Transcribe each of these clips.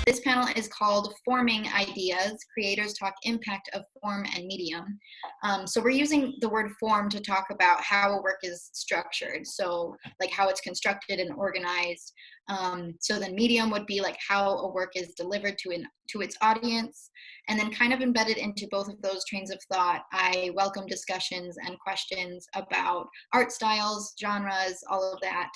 This panel is called Forming Ideas, Creators Talk Impact of Form and Medium. So we're using the word form to talk about how a work is structured. So like how it's constructed and organized. So then medium would be like how a work is delivered to its audience. And then kind of embedded into both of those trains of thought, I welcome discussions and questions about art styles, genres, all of that.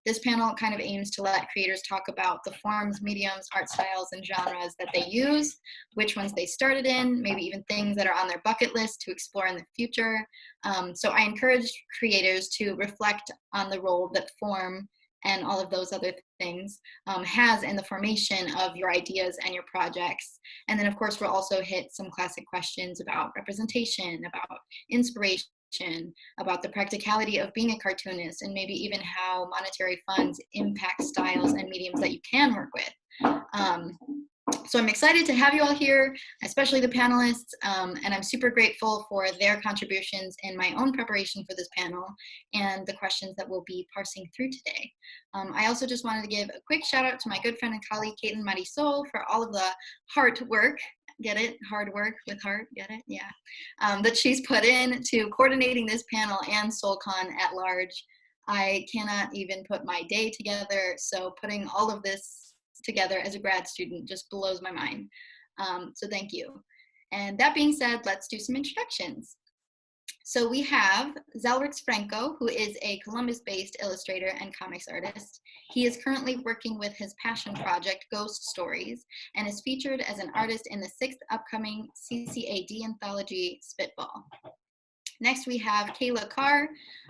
This panel kind of aims to let creators talk about the forms, mediums, art styles, and genres that they use, which ones they started in, maybe even things that are on their bucket list to explore in the future. So I encourage creators to reflect on the role that form and all of those other things has in the formation of your ideas and your projects. And then of course, we'll also hit some classic questions about representation, about inspiration, about the practicality of being a cartoonist, and maybe even how monetary funds impact styles and mediums that you can work with. So I'm excited to have you all here, especially the panelists, and I'm super grateful for their contributions in my own preparation for this panel and the questions that we'll be parsing through today. I also just wanted to give a quick shout out to my good friend and colleague, Caitlin Marisol, for all of the hard work, get it? Hard work with heart, get it? Yeah. That she's put in to coordinating this panel and SoulCon at large. I cannot even put my day together, so putting all of this together as a grad student just blows my mind. So thank you. And that being said, let's do some introductions. So we have Zalrix Franco, who is a Columbus-based illustrator and comics artist. He is currently working with his passion project, Ghost Stories, and is featured as an artist in the 6th upcoming CCAD anthology, Spitball. Next, we have Kayla Carr.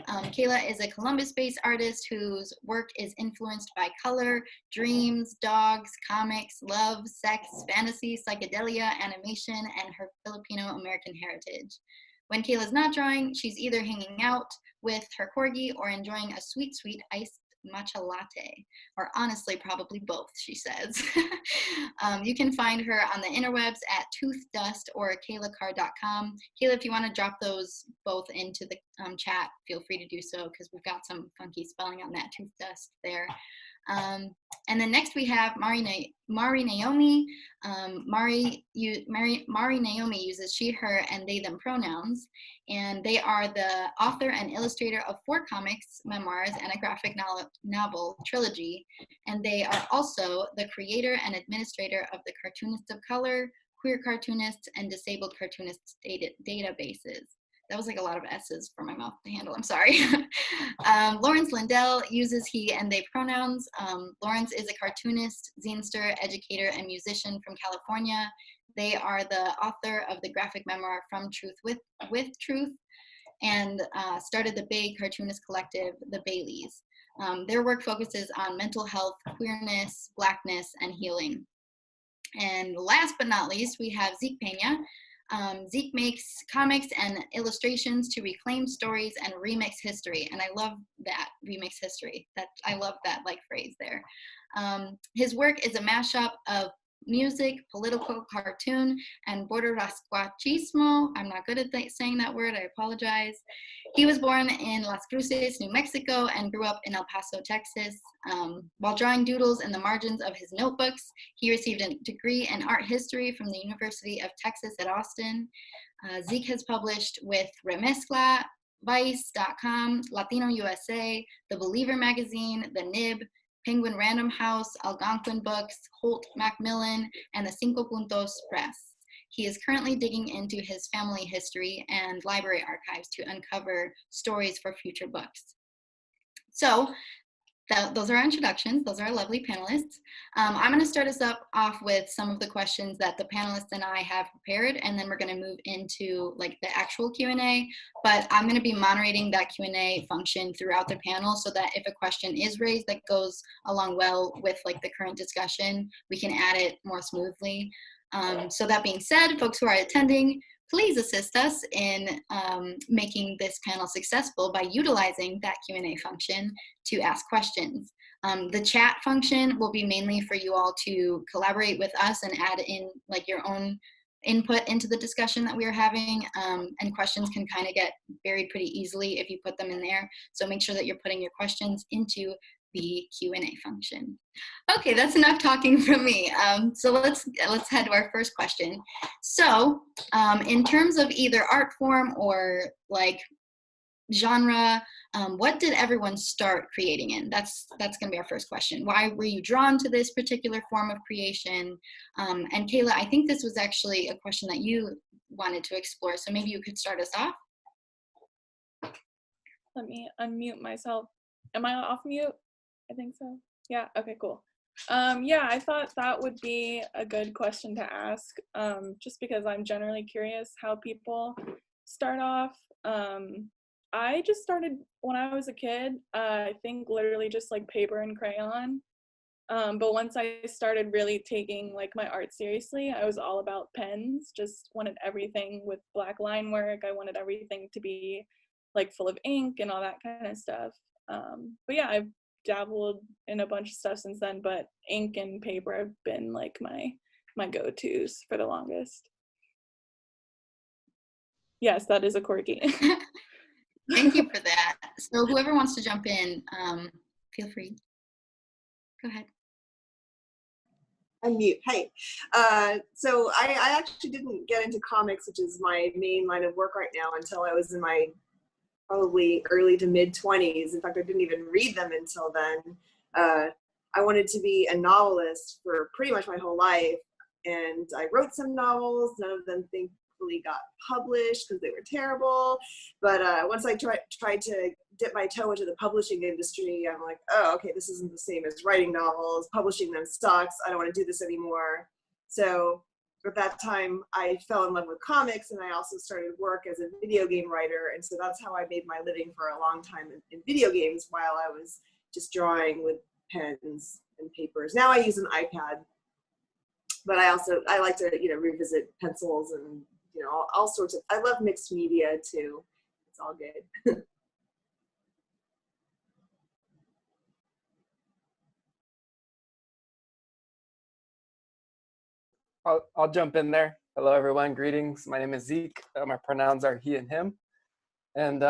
Kayla is a Columbus-based artist whose work is influenced by color, dreams, dogs, comics, love, sex, fantasy, psychedelia, animation, and her Filipino-American heritage. When Kayla's not drawing, she's either hanging out with her corgi or enjoying a sweet, sweet iced matcha latte, or honestly, probably both, she says. You can find her on the interwebs at toothdust or KaylaCarr.com. Kayla, if you want to drop those both into the chat, feel free to do so, because we've got some funky spelling on that toothedust there. And then next we have MariNaomi. MariNaomi uses she, her, and they, them pronouns, and they are the author and illustrator of 4 comics, memoirs, and a graphic novel trilogy, and they are also the creator and administrator of the Cartoonists of Color, Queer Cartoonists, and Disabled Cartoonists databases. That was like a lot of S's for my mouth to handle, I'm sorry. Lawrence Lindell uses he and they pronouns. Lawrence is a cartoonist, zinester, educator, and musician from California. They are the author of the graphic memoir From Truth with Truth, and started the big cartoonist collective, the Baileys. Their work focuses on mental health, queerness, Blackness, and healing. And last but not least, we have Zeke Peña. Zeke makes comics and illustrations to reclaim stories and remix history. And I love that, remix history. I love that like phrase there. His work is a mashup of music, political cartoon, and borderasquachismo. I'm not good at saying that word, I apologize. He was born in Las Cruces, New Mexico, and grew up in El Paso, Texas. While drawing doodles in the margins of his notebooks, he received a degree in art history from the University of Texas at Austin. Zeke has published with Remezcla, Vice.com, Latino USA, The Believer magazine, The Nib, Penguin Random House, Algonquin Books, Holt Macmillan, and the Cinco Puntos Press. He is currently digging into his family history and library archives to uncover stories for future books. So those are our introductions. Those are our lovely panelists. I'm going to start us off with some of the questions that the panelists and I have prepared, and then we're going to move into like the actual Q&A. But I'm going to be moderating that Q&A function throughout the panel, so that if a question is raised that goes along well with like the current discussion, we can add it more smoothly. So that being said, folks who are attending, please assist us in making this panel successful by utilizing that Q&A function to ask questions. The chat function will be mainly for you all to collaborate with us and add in like your own input into the discussion that we are having, and questions can kind of get buried pretty easily if you put them in there. So make sure that you're putting your questions into the Q&A function. Okay, that's enough talking from me. So let's head to our first question. So in terms of either art form or like genre, what did everyone start creating in? That's gonna be our first question. Why were you drawn to this particular form of creation? And Kayla, I think this was actually a question that you wanted to explore, so maybe you could start us off. Let me unmute myself. Am I off mute? I think so. Yeah, okay, cool. Yeah, I thought that would be a good question to ask, just because I'm generally curious how people start off. I just started when I was a kid, I think literally just like paper and crayon. But once I started really taking like my art seriously, I was all about pens, just wanted everything with black line work. I wanted everything to be like full of ink and all that kind of stuff. But yeah, I've dabbled in a bunch of stuff since then, but ink and paper have been like my go-tos for the longest. Yes, that is a quirky. Thank you for that. So whoever wants to jump in, feel free. Go ahead. Unmute. Hey. So I actually didn't get into comics, which is my main line of work right now, until I was in my probably early to mid 20s. In fact, I didn't even read them until then. I wanted to be a novelist for pretty much my whole life, and I wrote some novels. None of them thankfully got published because they were terrible. But once I tried to dip my toe into the publishing industry, I'm like, oh, okay, this isn't the same as writing novels. Publishing them sucks. I don't want to do this anymore. So at that time, I fell in love with comics, and I also started work as a video game writer. And so that's how I made my living for a long time in video games, while I was just drawing with pens and papers. Now I use an iPad, but I like to, revisit pencils and, all sorts of, I love mixed media too. It's all good. I'll jump in there. Hello, everyone. Greetings. My name is Zeke. My pronouns are he and him. And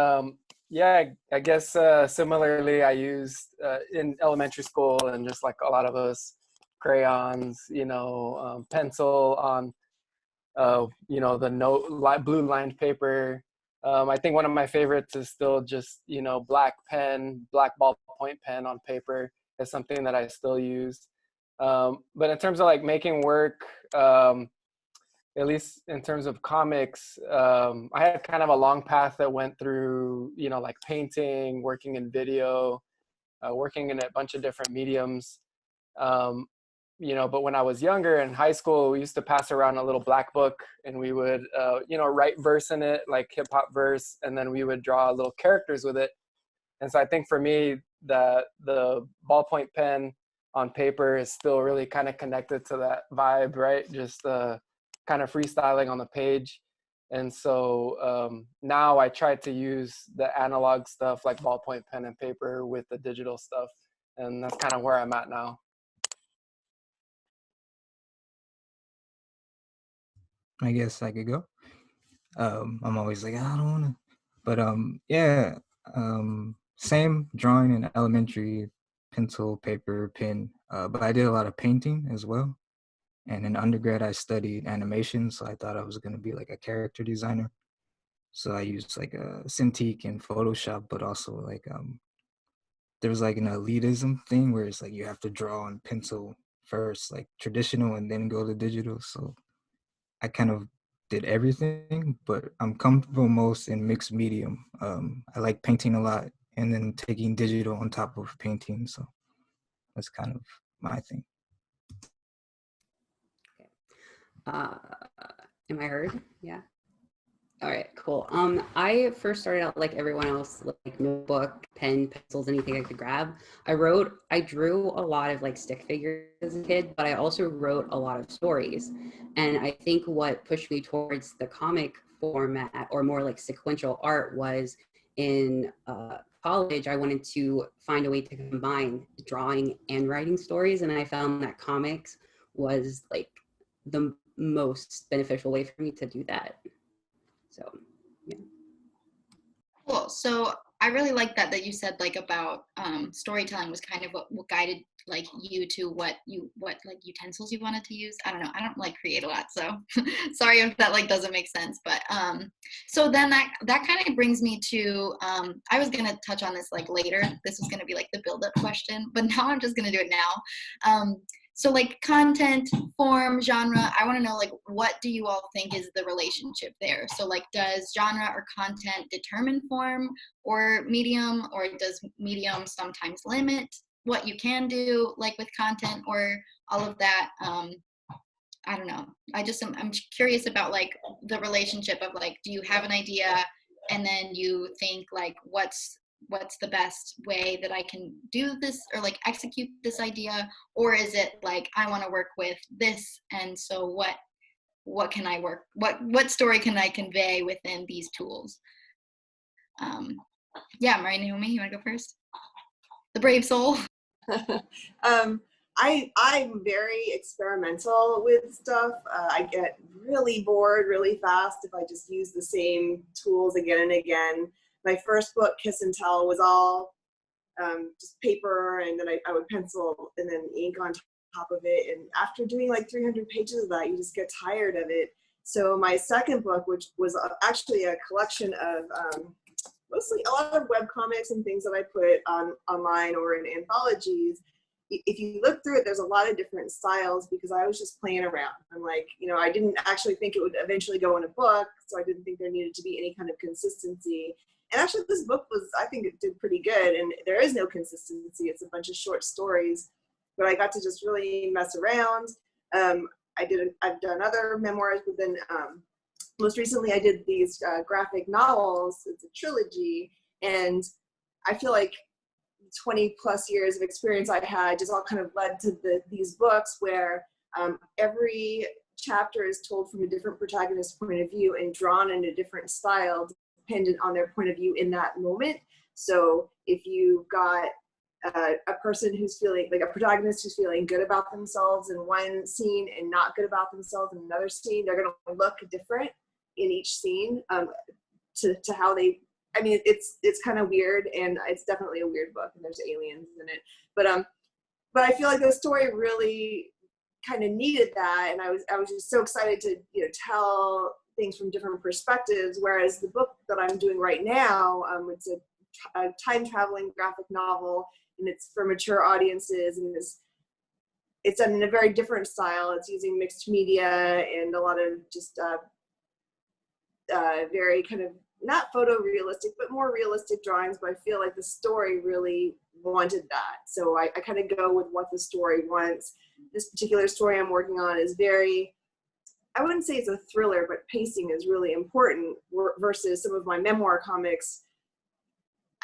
yeah, I guess similarly, I used in elementary school, and just like a lot of us, crayons, pencil on, the blue lined paper. I think one of my favorites is still just, black ballpoint pen on paper is something that I still use. But in terms of like making work, at least in terms of comics, I had kind of a long path that went through, like painting, working in video, working in a bunch of different mediums. But when I was younger in high school, we used to pass around a little black book, and we would, write verse in it, like hip hop verse, and then we would draw little characters with it. And so I think for me, the ballpoint pen on paper is still really kind of connected to that vibe, right? Just kind of freestyling on the page. And so now I try to use the analog stuff like ballpoint pen and paper with the digital stuff. And that's kind of where I'm at now. I guess I could go. I'm always like, I don't want to. But yeah, same drawing in elementary, pencil, paper, pen. But I did a lot of painting as well. And in undergrad, I studied animation, so I thought I was going to be like a character designer. So I used like a Cintiq and Photoshop, but also like there was like an elitism thing where it's like you have to draw on pencil first, like traditional, and then go to digital. So I kind of did everything, but I'm comfortable most in mixed medium. I like painting a lot, and then taking digital on top of painting. So that's kind of my thing. Am I heard? Yeah. All right, cool. I first started out like everyone else, like notebook, pen, pencils, anything I could grab. I drew a lot of like stick figures as a kid, but I also wrote a lot of stories. And I think what pushed me towards the comic format or more like sequential art was in college, I wanted to find a way to combine drawing and writing stories, and I found that comics was like the most beneficial way for me to do that. So, yeah. Cool. So I really like that you said like about storytelling was kind of what guided like you to what like utensils you wanted to use. I don't know. I don't like create a lot, so sorry if that like doesn't make sense. But so then that kind of brings me to I was gonna touch on this like later. This was gonna be like the build-up question, but now I'm just gonna do it now. So like content, form, genre, I want to know like what do you all think is the relationship there? So like does genre or content determine form or medium, or does medium sometimes limit what you can do like with content or all of that? I don't know. I'm curious about like the relationship of like, do you have an idea and then you think like what's the best way that I can do this or like execute this idea, or is it like I want to work with this, and so what can I work what story can I convey within these tools? Yeah, MariNaomi, you want to go first? The brave soul. I'm very experimental with stuff. I get really bored really fast if I just use the same tools again and again. My first book, Kiss and Tell, was all just paper, and then I would pencil and then ink on top of it. And after doing like 300 pages of that, you just get tired of it. So my second book, which was actually a collection of mostly a lot of web comics and things that I put online or in anthologies. If you look through it, there's a lot of different styles because I was just playing around. I'm like, I didn't actually think it would eventually go in a book, so I didn't think there needed to be any kind of consistency. And actually this book I think it did pretty good, and there is no consistency. It's a bunch of short stories, but I got to just really mess around. I've done other memoirs, but then most recently I did these graphic novels. It's a trilogy, and I feel like 20 plus years of experience I had just all kind of led to these books where every chapter is told from a different protagonist's point of view and drawn in a different style dependent on their point of view in that moment. So if you've got a person who's feeling like a protagonist who's feeling good about themselves in one scene and not good about themselves in another scene, they're going to look different in each scene to how they. I mean, it's kind of weird, and it's definitely a weird book, and there's aliens in it. But I feel like the story really kind of needed that, and I was just so excited to tell things from different perspectives. Whereas the book that I'm doing right now, it's a time traveling graphic novel, and it's for mature audiences, and it's done in a very different style. It's using mixed media and a lot of just very kind of not photorealistic, but more realistic drawings, but I feel like the story really wanted that. So I kind of go with what the story wants. This particular story I'm working on is very, I wouldn't say it's a thriller, but pacing is really important versus some of my memoir comics.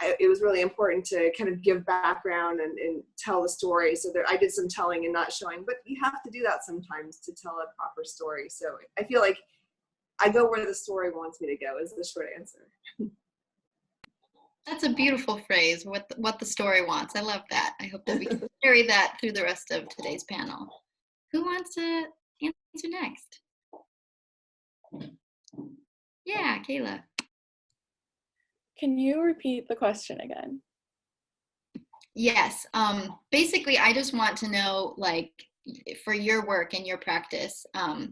It was really important to kind of give background and tell the story. So I did some telling and not showing, but you have to do that sometimes to tell a proper story. So I feel like I go where the story wants me to go is the short answer. That's a beautiful phrase, what the story wants. I love that. I hope that we can carry that through the rest of today's panel. Who wants to answer next? Yeah, Kayla. Can you repeat the question again? Yes. Basically, I just want to know, like, for your work and your practice,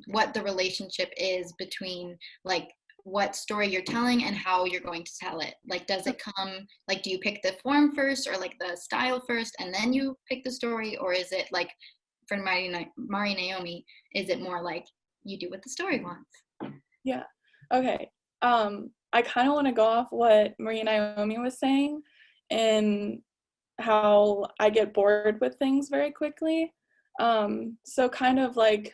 what the relationship is between like what story you're telling and how you're going to tell it. Like, does it come, like, do you pick the form first or like the style first and then you pick the story? Or is it like, for MariNaomi, is it more like you do what the story wants? Yeah. Okay. I kind of want to go off what MariNaomi was saying and how I get bored with things very quickly. So kind of like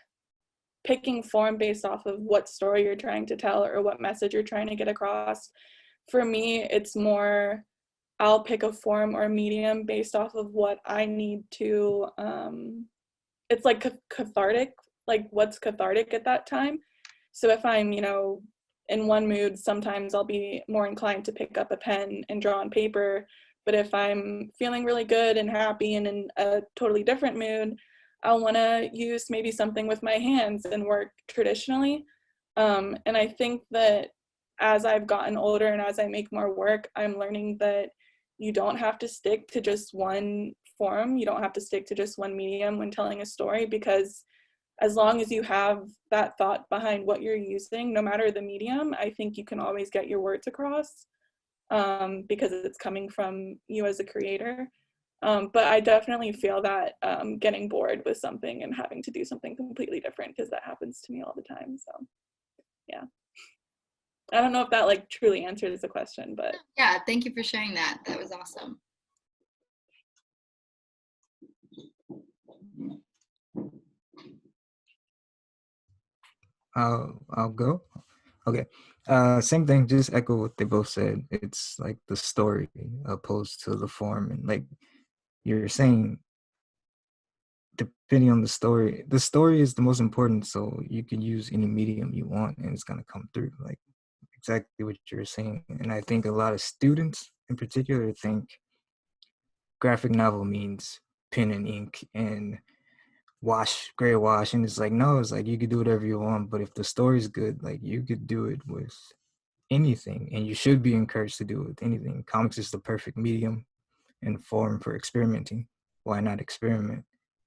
picking form based off of what story you're trying to tell or what message you're trying to get across. For me, it's more, I'll pick a form or a medium based off of what I need to, it's like cathartic, like what's cathartic at that time. So if I'm, in one mood, sometimes I'll be more inclined to pick up a pen and draw on paper. But if I'm feeling really good and happy and in a totally different mood, I'll want to use maybe something with my hands and work traditionally. And I think that as I've gotten older and as I make more work, I'm learning that you don't have to stick to just one form. You don't have to stick to just one medium when telling a story, because as long as you have that thought behind what you're using, no matter the medium, I think you can always get your words across, because it's coming from you as a creator. But I definitely feel that getting bored with something and having to do something completely different, because that happens to me all the time. So yeah, I don't know if that like truly answers the question, but yeah, thank you for sharing that. That was awesome. I'll go. Okay. Same thing, just echo what they both said. It's like the story opposed to the form. And like you're saying, depending on the story is the most important. So you can use any medium you want and it's gonna come through. Like exactly what you're saying. And I think a lot of students in particular think graphic novel means pen and ink and gray wash, and it's like, no, it's like you could do whatever you want, but if the story's good, like you could do it with anything, and you should be encouraged to do it with anything. Comics is the perfect medium and form for experimenting. Why not experiment?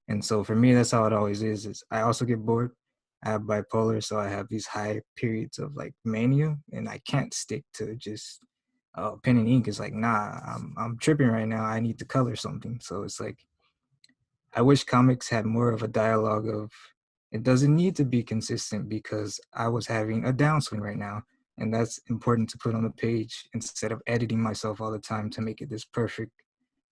And so for me, that's how it always is I also get bored. I have bipolar, so I have these high periods of like mania, and I can't stick to just pen and ink. Is like, nah, I'm tripping right now, I need to color something. So it's like, I wish comics had more of a dialogue of, it doesn't need to be consistent because I was having a downswing right now. And that's important to put on the page instead of editing myself all the time to make it this perfect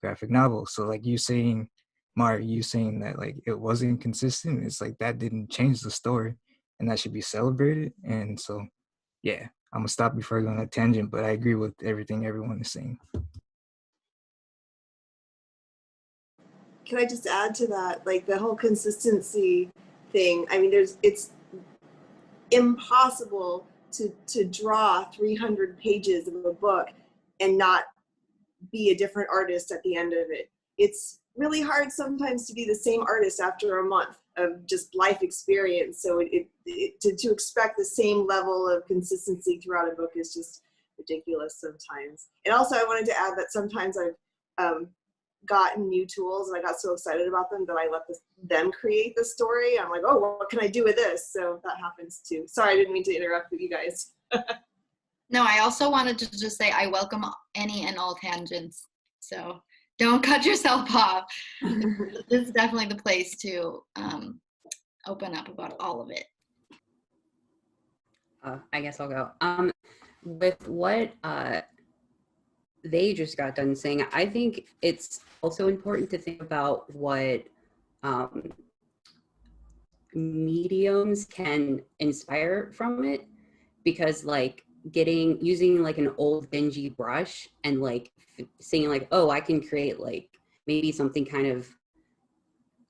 graphic novel. So like you saying, you saying that like it wasn't consistent, it's like that didn't change the story and that should be celebrated. And so, yeah, I'm gonna stop before I go on a tangent, but I agree with everything everyone is saying. Can I just add to that, like the whole consistency thing? I mean, it's impossible to draw 300 pages of a book and not be a different artist at the end of it. It's really hard sometimes to be the same artist after a month of just life experience. So to expect the same level of consistency throughout a book is just ridiculous sometimes. And also I wanted to add that sometimes I've gotten new tools and I got so excited about them that I let them create the story. I'm like, oh, well, what can I do with this? So that happens too. Sorry, I didn't mean to interrupt with you guys. No, I also wanted to just say I welcome any and all tangents. So don't cut yourself off. This is definitely the place to open up about all of it. I guess I'll go. With what they just got done saying, I think it's also important to think about what mediums can inspire from it, because like using like an old dingy brush and like saying like, oh, I can create like maybe something kind of,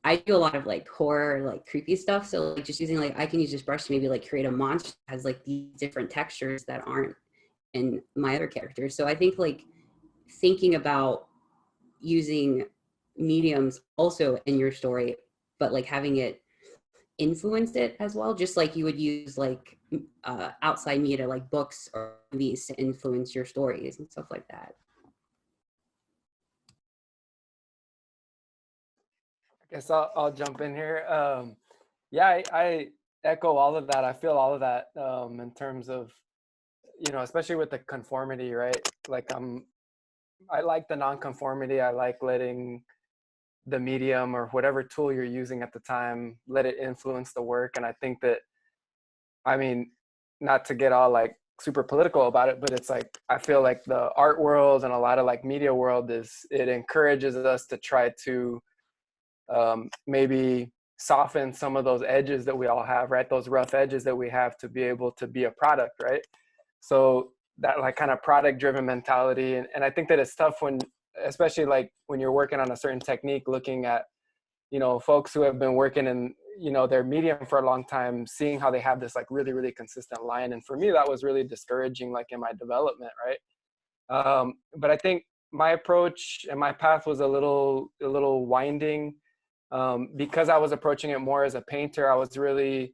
I do a lot of like horror, like creepy stuff. So like just using like, I can use this brush to maybe like create a monster that has like these different textures that aren't in my other characters. So I think like thinking about using mediums also in your story, but like having it influence it as well, just like you would use like outside media like books or movies to influence your stories and stuff like that. I guess I'll jump in here. Yeah, I echo all of that. I feel all of that in terms of, especially with the conformity, right? Like I like the non-conformity. I like letting the medium or whatever tool you're using at the time, let it influence the work. And I think that, I mean, not to get all like super political about it, but it's like, I feel like the art world and a lot of like media world it encourages us to try to maybe soften some of those edges that we all have, right? Those rough edges that we have to be able to be a product, right? So that like kind of product driven mentality. And I think that it's tough especially like when you're working on a certain technique, looking at, folks who have been working you know, their medium for a long time, seeing how they have this like really, really consistent line. And for me, that was really discouraging, like in my development, right? But I think my approach and my path was a little winding, because I was approaching it more as a painter. I was really,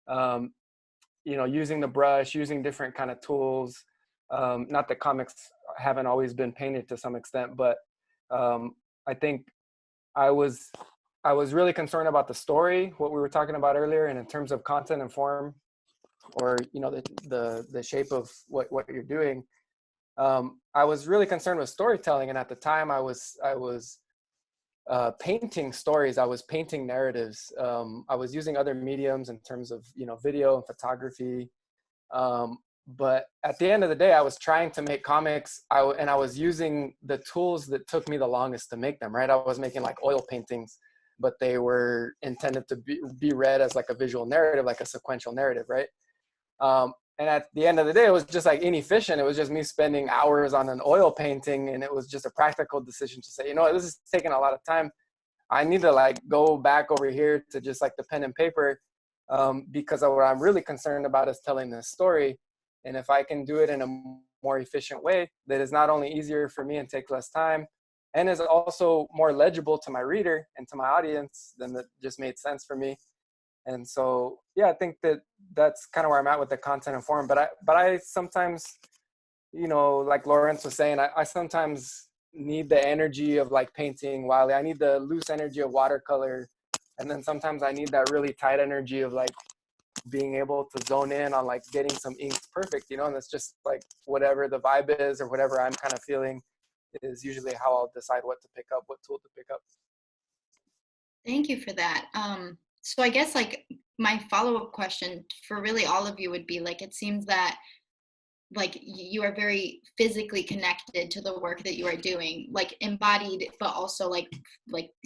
you know, using the brush, using different kind of tools. Not that comics haven't always been painted to some extent, but I think I was really concerned about the story, what we were talking about earlier, and in terms of content and form, or, you know, the shape of what you're doing. I was really concerned with storytelling, and at the time I was painting stories. I was painting narratives. I was using other mediums in terms of, you know, video and photography. But at the end of the day, I was trying to make comics, and I was using the tools that took me the longest to make them, right? I was making like oil paintings, but they were intended to be read as like a visual narrative, like a sequential narrative, right? And at the end of the day, it was just like inefficient. It was just me spending hours on an oil painting, and it was just a practical decision to say, you know what, this is taking a lot of time. I need to like go back over here to just like the pen and paper, because what I'm really concerned about is telling this story. And if I can do it in a more efficient way that is not only easier for me and take less time, and is also more legible to my reader and to my audience, then that just made sense for me. And so, yeah, I think that's kind of where I'm at with the content and form. But I sometimes, you know, like Lawrence was saying, I sometimes need the energy of like painting Wiley. I need the loose energy of watercolor. And then sometimes I need that really tight energy of like being able to zone in on like getting some inks perfect, you know, and it's just like whatever the vibe is or whatever I'm kind of feeling is usually how I'll decide what to pick up, what tool to pick up. Thank you for that. So I guess like my follow-up question for really all of you would be like, it seems that like you are very physically connected to the work that you are doing, like embodied, but also like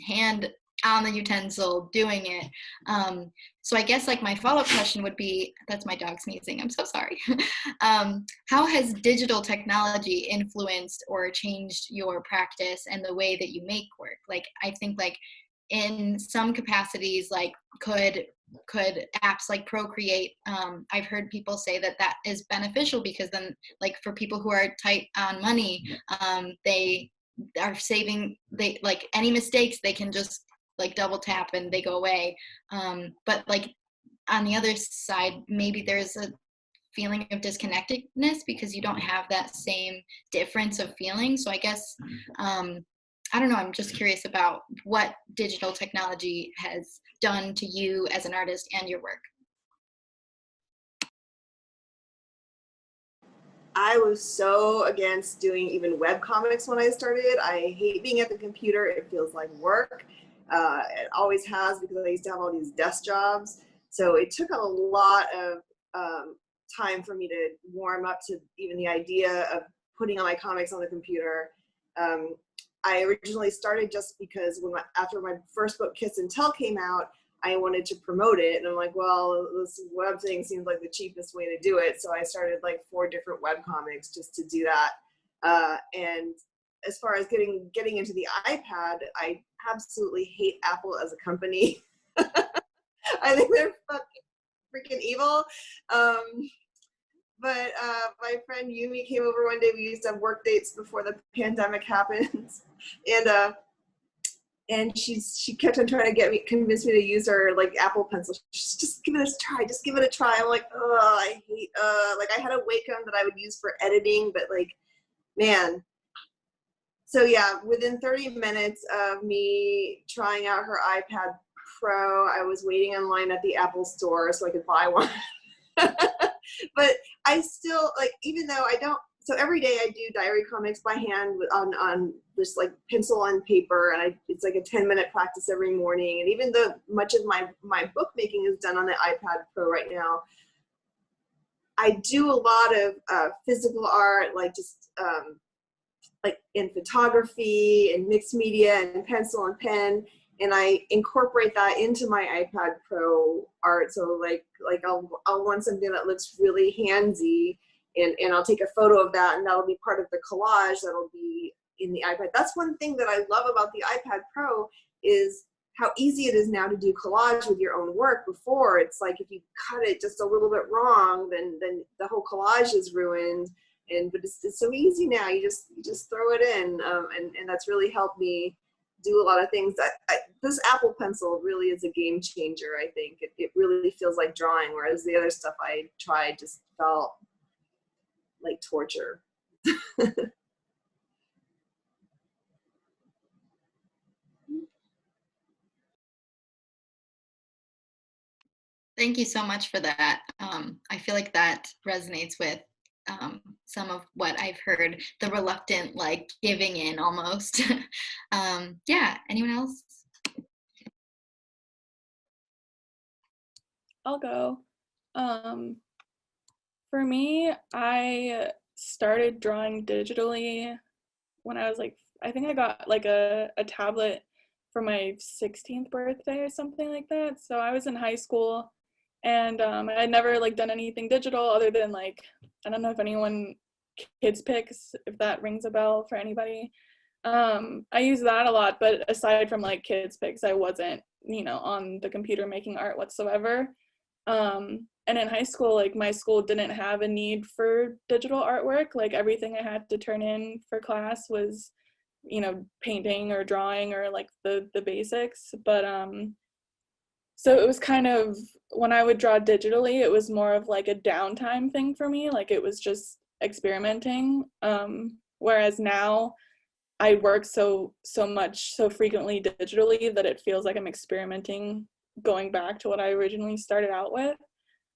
hand on the utensil doing it. So I guess like my follow-up question would be, that's my dog sneezing, I'm so sorry. How has digital technology influenced or changed your practice and the way that you make work? Like, I think like in some capacities, like could apps like Procreate, I've heard people say that is beneficial because then like for people who are tight on money, they are saving, they like any mistakes, they can just like double tap and they go away. But like on the other side, maybe there's a feeling of disconnectedness because you don't have that same difference of feeling. So I guess, I don't know, I'm just curious about what digital technology has done to you as an artist and your work. I was so against doing even web comics when I started. I hate being at the computer. It feels like work. It always has, because I used to have all these desk jobs. So it took a lot of time for me to warm up to even the idea of putting on my comics on the computer. I originally started just because after my first book, Kiss and Tell, came out, I wanted to promote it. And I'm like, well, this web thing seems like the cheapest way to do it. So I started like 4 different web comics just to do that. And as far as getting into the iPad, I absolutely hate Apple as a company. I think they're freaking evil. But my friend Yumi came over one day. We used to have work dates before the pandemic happened. And she kept on trying to convince me to use her like Apple Pencil. She's just give it a try. Just give it a try. I'm like, oh, I hate. Like I had a Wacom that I would use for editing, but like, man. So yeah, within 30 minutes of me trying out her iPad Pro, I was waiting in line at the Apple store so I could buy one. But I still like, even though I don't. So every day I do diary comics by hand on just like pencil and paper, and it's like a 10-minute practice every morning. And even though much of my bookmaking is done on the iPad Pro right now, I do a lot of physical art, like just like in photography and mixed media and pencil and pen, and I incorporate that into my iPad Pro art. So like I'll want something that looks really handsy. And I'll take a photo of that, and that'll be part of the collage that'll be in the iPad. That's one thing that I love about the iPad Pro is how easy it is now to do collage with your own work. Before, it's like if you cut it just a little bit wrong, then the whole collage is ruined. But it's so easy now. You just throw it in, and that's really helped me do a lot of things. This Apple Pencil really is a game changer. I think it really feels like drawing, whereas the other stuff I tried just felt like torture. Thank you so much for that. I feel like that resonates with some of what I've heard, the reluctant, like giving in almost. Yeah, anyone else? I'll go. For me, I started drawing digitally when I was like, I think I got like a tablet for my 16th birthday or something like that. So I was in high school, and I had never like done anything digital other than like, I don't know if anyone kids pics, if that rings a bell for anybody. I use that a lot, but aside from like kids pics, I wasn't, on the computer making art whatsoever. And in high school, like my school didn't have a need for digital artwork. Like everything I had to turn in for class was, painting or drawing or like the basics. But so it was kind of, when I would draw digitally, it was more of like a downtime thing for me. Like it was just experimenting. Whereas now I work so much, so frequently digitally that it feels like I'm experimenting, going back to what I originally started out with.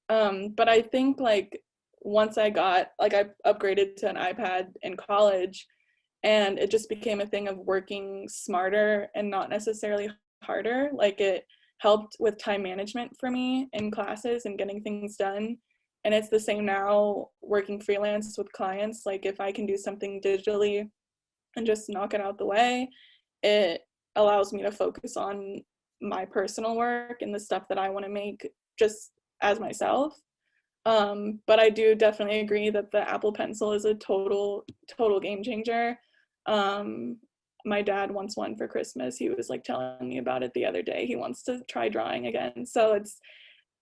But I think like once I upgraded to an iPad in college, and it just became a thing of working smarter and not necessarily harder. Like it helped with time management for me in classes and getting things done. And it's the same now working freelance with clients. Like if I can do something digitally and just knock it out the way, it allows me to focus on my personal work and the stuff that I want to make just as myself. But I do definitely agree that the Apple Pencil is a total game changer. My dad wants one for Christmas. He was like telling me about it the other day. He wants to try drawing again. So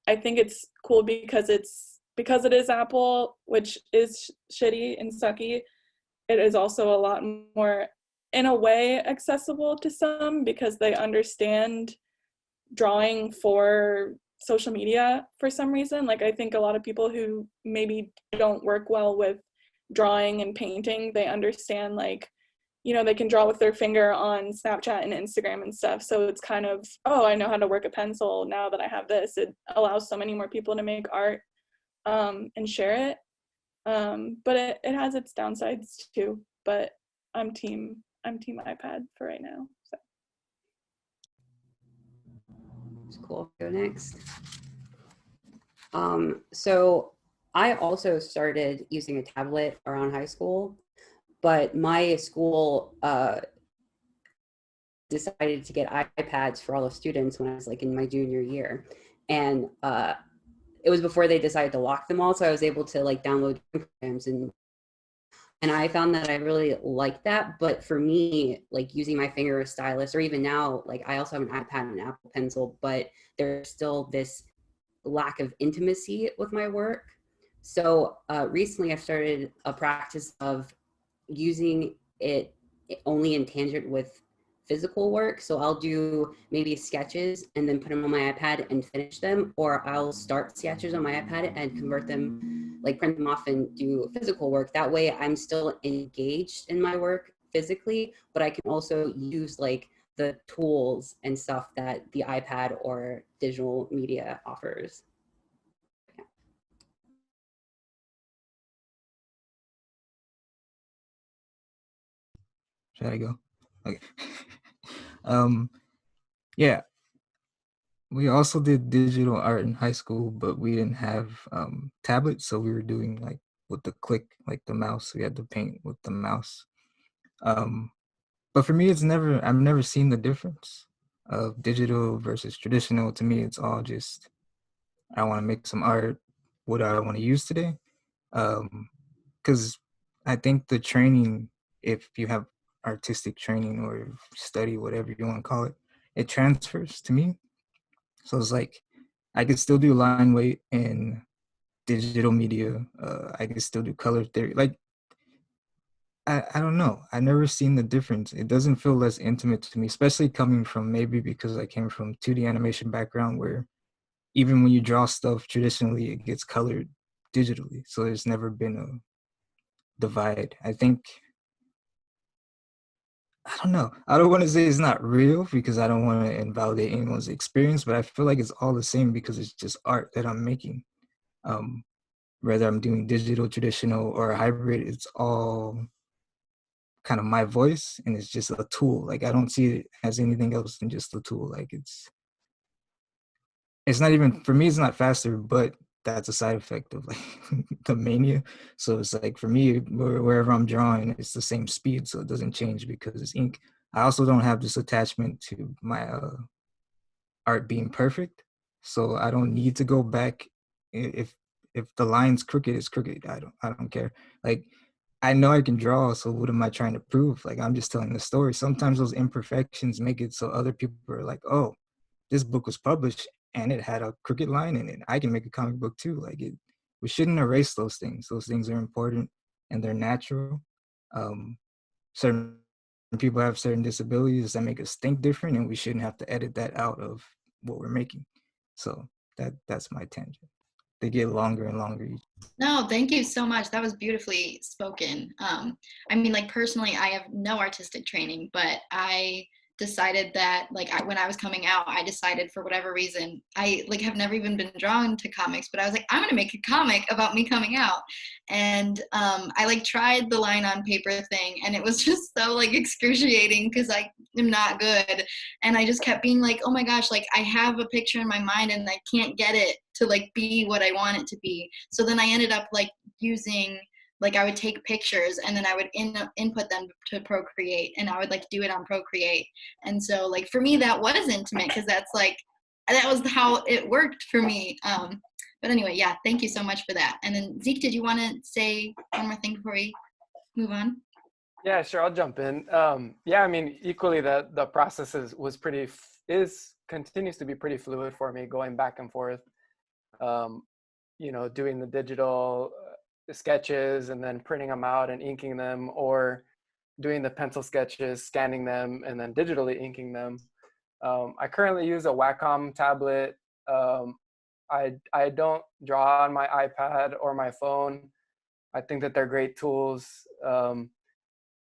I think it's cool because it is Apple, which is shitty and sucky. It is also a lot more, in a way, accessible to some because they understand drawing for social media for some reason. Like I think a lot of people who maybe don't work well with drawing and painting, they understand like, they can draw with their finger on Snapchat and Instagram and stuff. So it's kind of, oh, I know how to work a pencil now that I have this. It allows so many more people to make art and share it. But it has its downsides too. But I'm team iPad for right now. So. It's cool. Go next. So I also started using a tablet around high school, but my school decided to get iPads for all the students when I was like in my junior year. And it was before they decided to lock them all. So I was able to like download programs and I found that I really liked that. But for me, like using my finger as stylus, or even now, like I also have an iPad and an Apple Pencil, but there's still this lack of intimacy with my work. So recently I've started a practice of using it only in tangent with physical work. So I'll do maybe sketches and then put them on my iPad and finish them, or I'll start sketches on my iPad and convert them, like print them off and do physical work. That way I'm still engaged in my work physically, but I can also use like the tools and stuff that the iPad or digital media offers. Yeah. Should I go? Okay. Yeah, we also did digital art in high school, but we didn't have tablets, so we were doing like with the click, like the mouse. We had to paint with the mouse. But for me, I've never seen the difference of digital versus traditional. To me, it's all just, I want to make some art. What do I want to use today? Because I think the training, if you have artistic training or study, whatever you want to call it, it transfers to me. So it's like I could still do line weight in digital media. I could still do color theory. Like I don't know. I never seen the difference. It doesn't feel less intimate to me, especially coming from, maybe because I came from 2D animation background, where even when you draw stuff traditionally, it gets colored digitally. So there's never been a divide. I think, I don't know. I don't want to say it's not real because I don't want to invalidate anyone's experience, but I feel like it's all the same because it's just art that I'm making. Whether I'm doing digital, traditional, or hybrid, it's all kind of my voice, and it's just a tool. Like I don't see it as anything else than just a tool. Like it's not even, for me, it's not faster, but that's a side effect of like the mania. So it's like for me, wherever I'm drawing, it's the same speed, so it doesn't change because it's ink. I also don't have this attachment to my art being perfect, so I don't need to go back. If the line's crooked, it's crooked. I don't care. Like I know I can draw, so what am I trying to prove? Like I'm just telling the story. Sometimes those imperfections make it so other people are like, oh, this book was published and it had a crooked line in it. I can make a comic book too. Like we shouldn't erase those things. Those things are important and they're natural. Certain people have certain disabilities that make us think different, and we shouldn't have to edit that out of what we're making. So that's my tangent. They get longer and longer each. No, thank you so much. That was beautifully spoken. I mean, like personally, I have no artistic training, but I decided that when I was coming out, I decided for whatever reason, I like have never even been drawn to comics, but I was like, I'm gonna make a comic about me coming out. And I like tried the line on paper thing, and it was just so like excruciating because I am not good. And I just kept being like, oh my gosh, like I have a picture in my mind and I can't get it to like be what I want it to be. So then I ended up like using, like I would take pictures and then I would input them to Procreate, and I would like do it on Procreate. And so like for me that was intimate because that was how it worked for me. But anyway, yeah, thank you so much for that. And then Zeke, did you want to say one more thing before we move on? Yeah, sure. I'll jump in. Yeah, I mean, equally the process continues to be pretty fluid for me, going back and forth. Doing the digital sketches and then printing them out and inking them, or doing the pencil sketches, scanning them, and then digitally inking them. I currently use a Wacom tablet. I don't draw on my iPad or my phone. I think that they're great tools,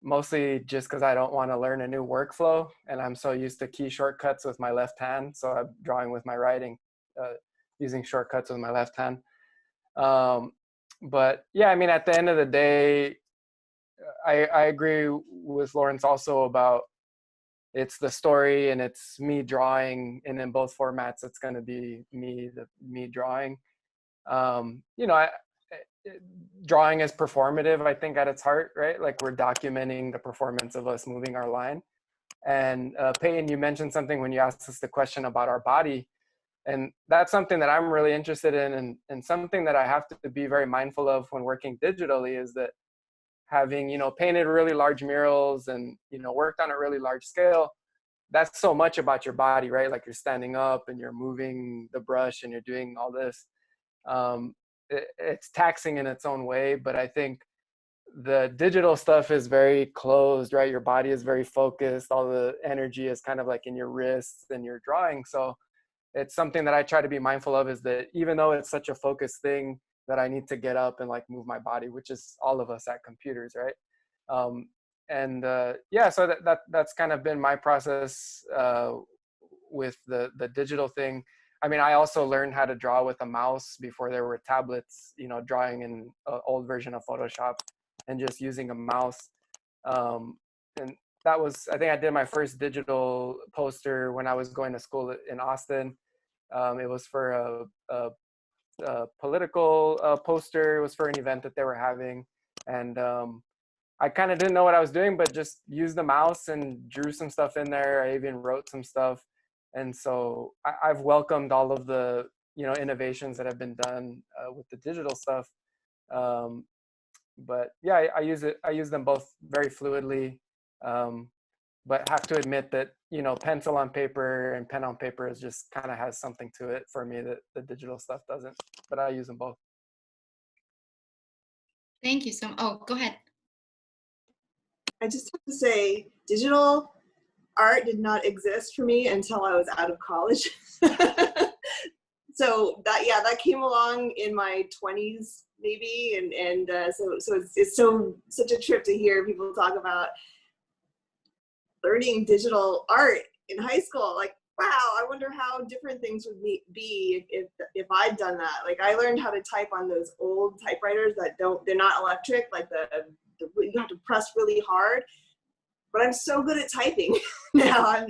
mostly just because I don't want to learn a new workflow, and I'm so used to key shortcuts with my left hand. So I'm drawing with my writing, using shortcuts with my left hand. But yeah, I mean, at the end of the day, I agree with Lawrence also about it's the story and it's me drawing, and in both formats, it's going to be me drawing. Drawing is performative, I think, at its heart, right? Like we're documenting the performance of us moving our line. And Peyton, you mentioned something when you asked us the question about our body. And that's something that I'm really interested in, and something that I have to be very mindful of when working digitally is that having, painted really large murals and, worked on a really large scale, that's so much about your body, right? Like you're standing up and you're moving the brush and you're doing all this. It's taxing in its own way, but I think the digital stuff is very closed, right? Your body is very focused. All the energy is kind of like in your wrists and you're drawing. So it's something that I try to be mindful of, is that even though it's such a focused thing, that I need to get up and like move my body, which is all of us at computers, right? So that's kind of been my process with the digital thing. I mean, I also learned how to draw with a mouse before there were tablets, drawing in an old version of Photoshop and just using a mouse. And that was, I think I did my first digital poster when I was going to school in Austin. It was for a political poster. It was for an event that they were having. And I kind of didn't know what I was doing, but just used the mouse and drew some stuff in there. I even wrote some stuff. And so I've welcomed all of the, innovations that have been done with the digital stuff. But yeah, I use them both very fluidly. but have to admit that, you know, pencil on paper and pen on paper is just kind of has something to it for me that the digital stuff doesn't, but I use them both. Thank you oh, go ahead. I just have to say, digital art did not exist for me until I was out of college. So that came along in my 20s maybe, and so it's such a trip to hear people talk about learning digital art in high school. Like, wow, I wonder how different things would be if I'd done that. Like, I learned how to type on those old typewriters that they're not electric, like you have to press really hard. But I'm so good at typing now. I'm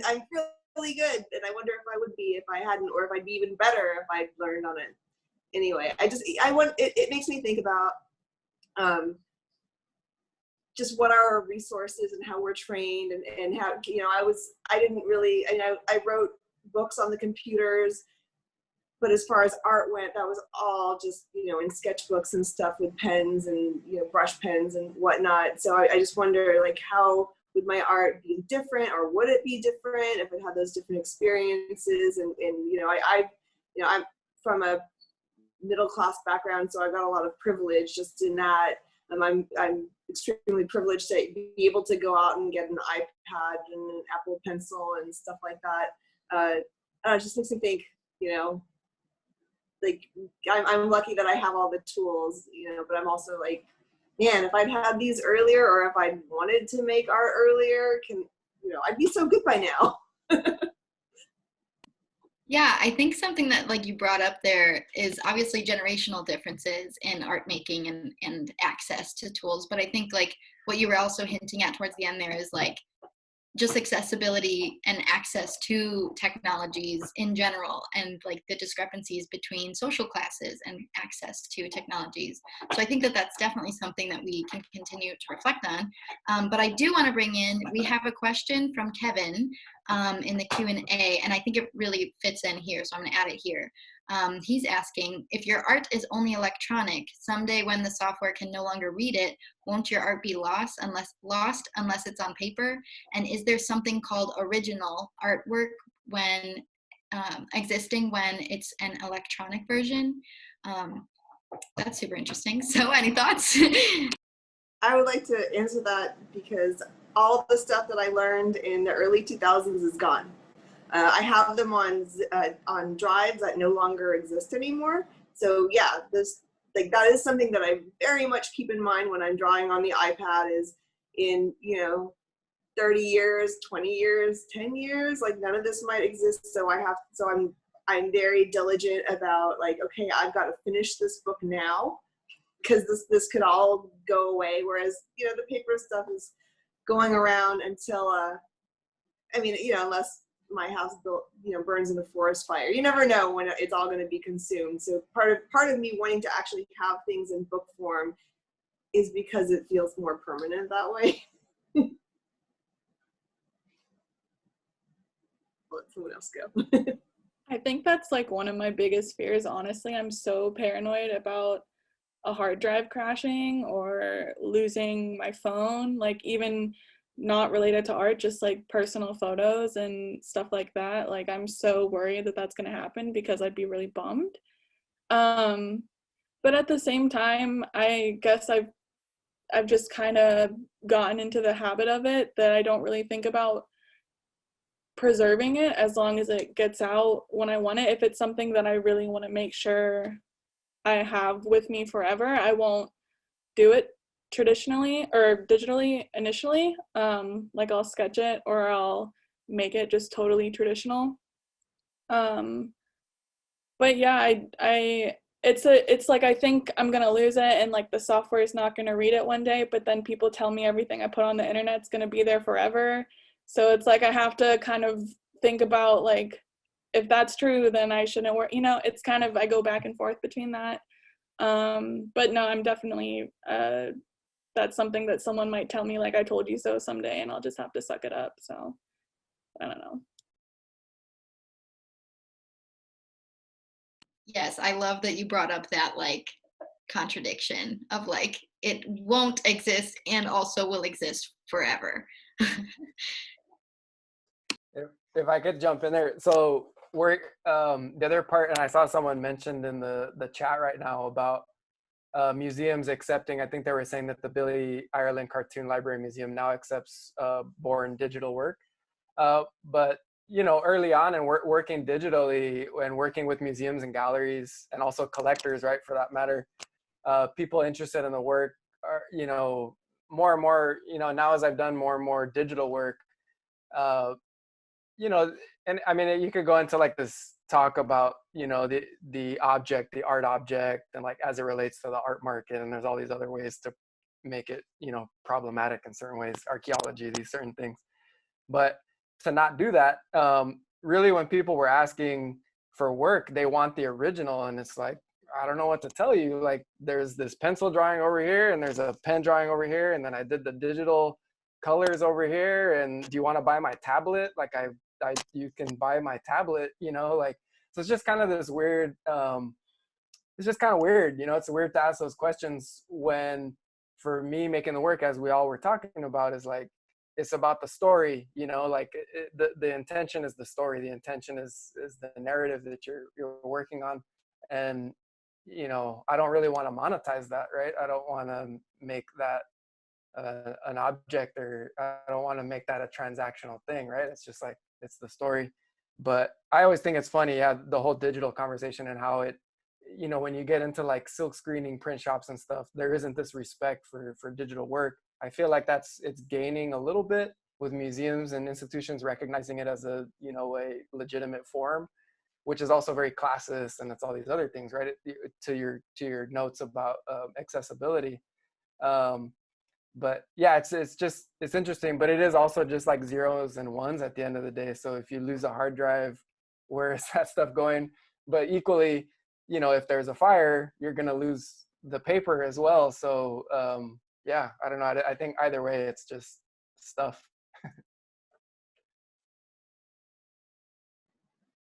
really good, and I wonder if I would be if I hadn't, or if I'd be even better if I'd learned on it. Anyway, it makes me think about just what are our resources and how we're trained, and how, you know, I wrote books on the computers, but as far as art went, that was all just, you know, in sketchbooks and stuff with pens and, you know, brush pens and whatnot. So I just wonder, like, how would my art be different, or would it be different if it had those different experiences? And you know, I'm from a middle class background, so I got a lot of privilege just in that. I'm extremely privileged to be able to go out and get an iPad and an Apple Pencil and stuff like that. It just makes me think, you know, like, I'm lucky that I have all the tools, you know, but I'm also like, man, if I'd had these earlier, or if I'd wanted to make art earlier, I'd be so good by now. Yeah, I think something that, like, you brought up there is obviously generational differences in art making and access to tools. But I think, like, what you were also hinting at towards the end there is, like, just accessibility and access to technologies in general, and, like, the discrepancies between social classes and access to technologies. So I think that that's definitely something that we can continue to reflect on. But I do want to bring in, we have a question from Kevin in the Q&A, and I think it really fits in here, so I'm going to add it here. He's asking, if your art is only electronic, someday when the software can no longer read it, won't your art be lost unless it's on paper? And is there something called original artwork when existing when it's an electronic version? That's super interesting. So any thoughts? I would like to answer that, because all the stuff that I learned in the early 2000s is gone. I have them on drives that no longer exist anymore. So yeah, that is something that I very much keep in mind when I'm drawing on the iPad, is in, you know, 30 years, 20 years, 10 years, like, none of this might exist. So I'm very diligent about, like, okay, I've got to finish this book now, because this could all go away. Whereas, you know, the paper stuff is going around until, I mean, you know, unless my house burns in a forest fire. You never know when it's all going to be consumed. So part of me wanting to actually have things in book form is because it feels more permanent that way. Let someone else go. I think that's, like, one of my biggest fears, honestly. I'm so paranoid about a hard drive crashing or losing my phone, like, even not related to art, just, like, personal photos and stuff like that. Like, I'm so worried that that's going to happen, because I'd be really bummed. But at the same time, I guess I've just kind of gotten into the habit of it, that I don't really think about preserving it as long as it gets out when I want it. If it's something that I really want to make sure I have with me forever, I won't do it traditionally or digitally initially. Like, I'll sketch it, or I'll make it just totally traditional. But yeah, it's like, I think I'm gonna lose it, and, like, the software is not gonna read it one day, but then people tell me everything I put on the internet's gonna be there forever. So it's like, I have to kind of think about, like, if that's true, then I shouldn't work, you know. It's kind of, I go back and forth between that. But no, I'm definitely, that's something that someone might tell me, like, I told you so someday, and I'll just have to suck it up. So I don't know. Yes, I love that you brought up that, like, contradiction of, like, it won't exist and also will exist forever. if I could jump in there. So we're the other part, and I saw someone mentioned in the chat right now about museums accepting. I think they were saying that the Billy Ireland Cartoon Library Museum now accepts born digital work. But you know, early on and working digitally and working with museums and galleries and also collectors, right, for that matter, people interested in the work are, you know, more and more, you know, now as I've done more and more digital work, you know, and I mean, you could go into like this talk about, you know, the object, the art object, and like as it relates to the art market, and there's all these other ways to make it, you know, problematic in certain ways, archaeology, these certain things. But to not do that, really, when people were asking for work, they want the original, and it's like, I don't know what to tell you. Like, there's this pencil drawing over here, and there's a pen drawing over here, and then I did the digital colors over here. And do you want to buy my tablet? Like, you can buy my tablet, you know, like, so it's just kind of this weird, it's just kind of weird, you know, it's weird to ask those questions when, for me, making the work, as we all were talking about, is like, it's about the story, you know, like the intention is the story. The intention is the narrative that you're working on. And, you know, I don't really want to monetize that, right? I don't want to make that an object, or I don't want to make that a transactional thing, right? It's just like, it's the story. But I always think it's funny, yeah, the whole digital conversation and how it, you know, when you get into like silk screening print shops and stuff, there isn't this respect for digital work. I feel like it's gaining a little bit with museums and institutions recognizing it as a, you know, a legitimate form, which is also very classist, and it's all these other things, right? To your notes about accessibility. But yeah, it's interesting, but it is also just like zeros and ones at the end of the day. So if you lose a hard drive, where is that stuff going? But equally, you know, if there's a fire, you're gonna lose the paper as well. So yeah, I don't know. I think either way, it's just stuff.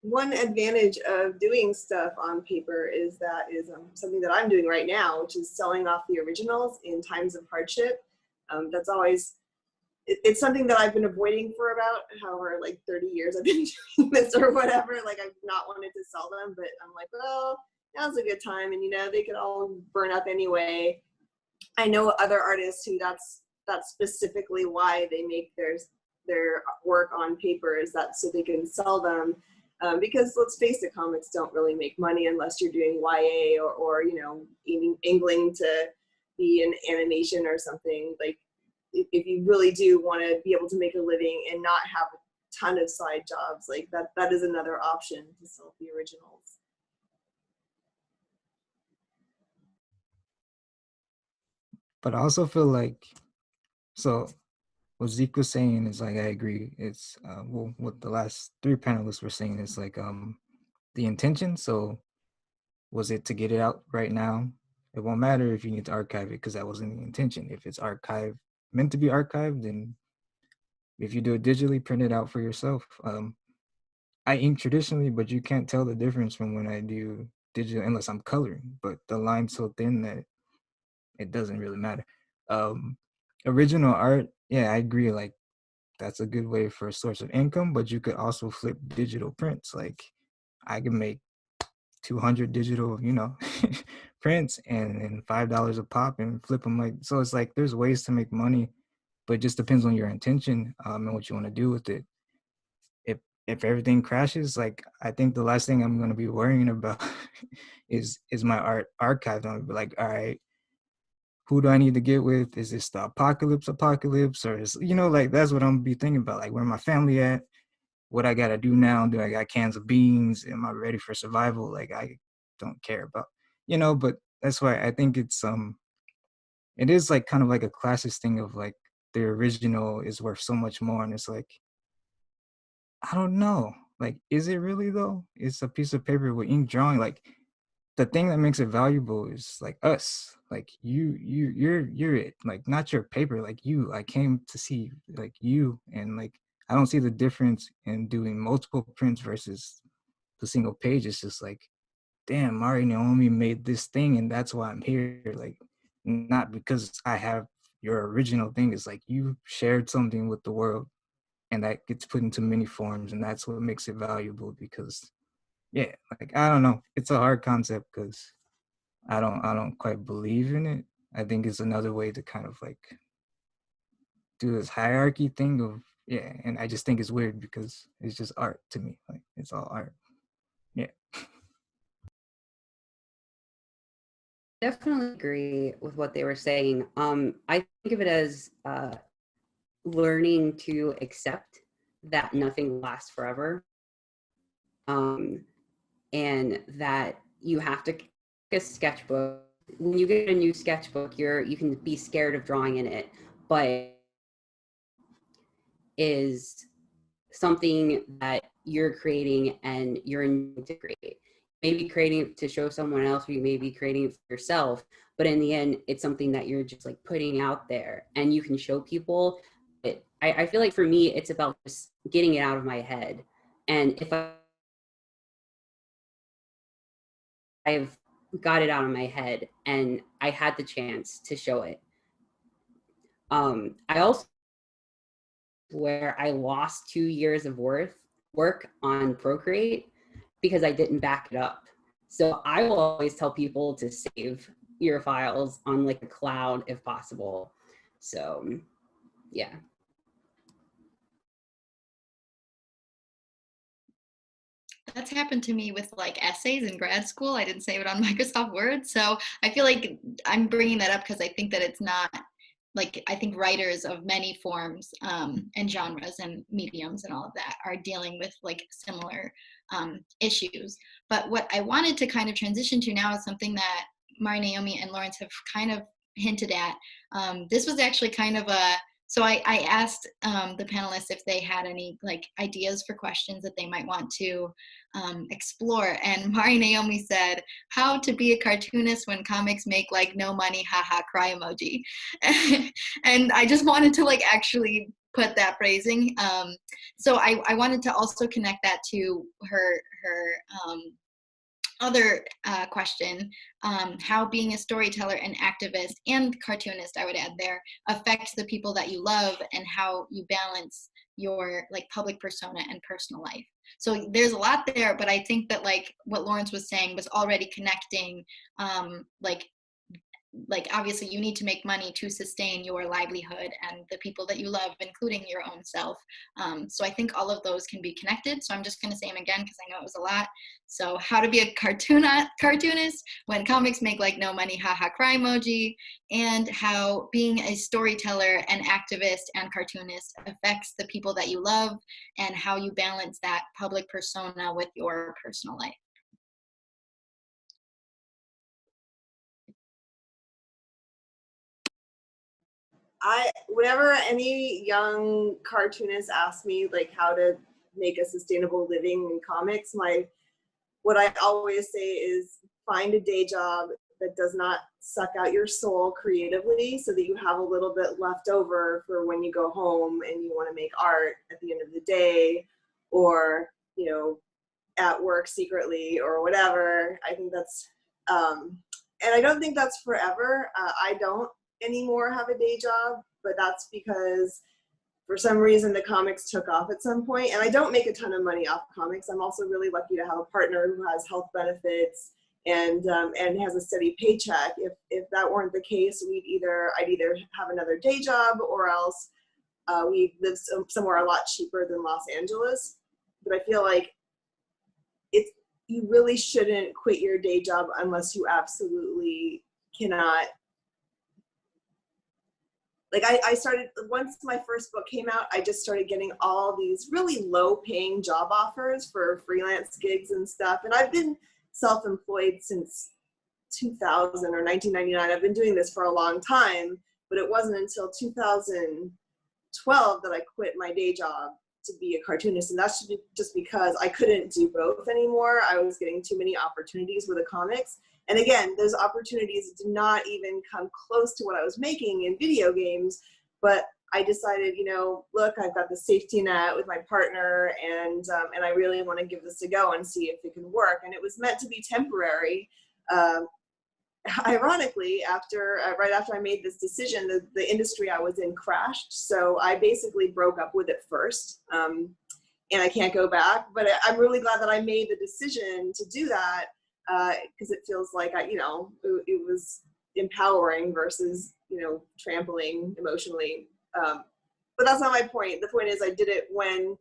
One advantage of doing stuff on paper is something that I'm doing right now, which is selling off the originals in times of hardship. That's always, it's something that I've been avoiding for about, however, like 30 years I've been doing this or whatever. Like, I've not wanted to sell them, but I'm like, well, now's a good time. And, you know, they could all burn up anyway. I know other artists who that's specifically why they make their work on paper, is that so they can sell them. Because let's face it, comics don't really make money unless you're doing YA or you know, angling to be in animation or something. Like, if you really do want to be able to make a living and not have a ton of side jobs, like that is another option, to sell the originals. But I also feel like, so what Zeke was saying is like, I agree. It's well, what the last three panelists were saying is like the intention. So was it to get it out right now? It won't matter if you need to archive it, because that wasn't the intention. If it's meant to be archived, then if you do it digitally, print it out for yourself. I ink traditionally, but you can't tell the difference from when I do digital unless I'm coloring. But the line's so thin that it doesn't really matter. Original art, yeah, I agree. Like, that's a good way for a source of income, but you could also flip digital prints. Like, I can make 200 digital, you know, prints and $5 a pop and flip them. Like, so it's like, there's ways to make money, but it just depends on your intention and what you want to do with it. If everything crashes, like, I think the last thing I'm going to be worrying about is my art archived. I'm gonna be like, all right, who do I need to get with? Is this the apocalypse, or is, you know, like, that's what I'm gonna be thinking about. Like, where my family at? What I gotta do now? Do I got cans of beans? Am I ready for survival? Like, I don't care about, you know. But that's why I think it is like kind of like a classist thing of like, the original is worth so much more, and it's like, I don't know. Like, is it really though? It's a piece of paper with ink drawing. Like, the thing that makes it valuable is like us. Like, you're it. Like, not your paper. Like, you. I came to see like you, and like, I don't see the difference in doing multiple prints versus the single page. It's just like, damn, MariNaomi made this thing, and that's why I'm here. Like, not because I have your original thing. It's like, you shared something with the world, and that gets put into many forms, and that's what makes it valuable. Because yeah, like I don't know, it's a hard concept because I don't quite believe in it. I think it's another way to kind of like do this hierarchy thing of yeah, and I just think it's weird because it's just art to me. Like it's all art. Yeah. Definitely agree with what they were saying. I think of it as learning to accept that nothing lasts forever, and that you have to a sketchbook. When you get a new sketchbook, you can be scared of drawing in it, but is something that you're creating and you're enjoying to create. Maybe creating it to show someone else, or you may be creating it for yourself, but in the end, it's something that you're just like putting out there and you can show people. I feel like for me, it's about just getting it out of my head. And if I've got it out of my head and I had the chance to show it. I also where I lost 2 years of work on Procreate because I didn't back it up. So I will always tell people to save your files on like a cloud if possible. So yeah. That's happened to me with like essays in grad school. I didn't save it on Microsoft Word. So I feel like I'm bringing that up because I think that it's not like, I think writers of many forms and genres and mediums and all of that are dealing with like similar issues. But what I wanted to kind of transition to now is something that MariNaomi and Lawrence have kind of hinted at. This was actually kind of so I asked the panelists if they had any like ideas for questions that they might want to explore. And MariNaomi said, how to be a cartoonist when comics make like no money, haha, cry emoji. And I just wanted to like actually put that phrasing. So I wanted to also connect that to her other question, how being a storyteller and activist and cartoonist, I would add there, affects the people that you love and how you balance your like public persona and personal life. So there's a lot there, but I think that like what Lawrence was saying was already connecting like obviously you need to make money to sustain your livelihood and the people that you love, including your own self. So I think all of those can be connected. So I'm just going to say them again because I know it was a lot. So how to be a cartoonist when comics make like no money, haha, cry emoji, and how being a storyteller and activist and cartoonist affects the people that you love and how you balance that public persona with your personal life. Whenever any young cartoonist asks me like how to make a sustainable living in comics, what I always say is find a day job that does not suck out your soul creatively so that you have a little bit left over for when you go home and you want to make art at the end of the day, or, you know, at work secretly or whatever. I think that's, and I don't think that's forever. I don't anymore have a day job, but that's because for some reason the comics took off at some point, and I don't make a ton of money off comics. I'm also really lucky to have a partner who has health benefits and has a steady paycheck. If that weren't the case, I'd either have another day job or else we'd live somewhere a lot cheaper than Los Angeles. But I feel like you really shouldn't quit your day job unless you absolutely cannot. Like I started, once my first book came out, I just started getting all these really low paying job offers for freelance gigs and stuff. And I've been self-employed since 2000 or 1999. I've been doing this for a long time, but it wasn't until 2012 that I quit my day job to be a cartoonist. And that's just because I couldn't do both anymore. I was getting too many opportunities with the comics. And again, those opportunities did not even come close to what I was making in video games. But I decided, you know, look, I've got the safety net with my partner, and I really want to give this a go and see if it can work. And it was meant to be temporary. ironically, right after I made this decision, the industry I was in crashed. So I basically broke up with it first, and I can't go back. But I'm really glad that I made the decision to do that, because it feels like it was empowering versus trampling emotionally. But that's not my point. The point is, I did it when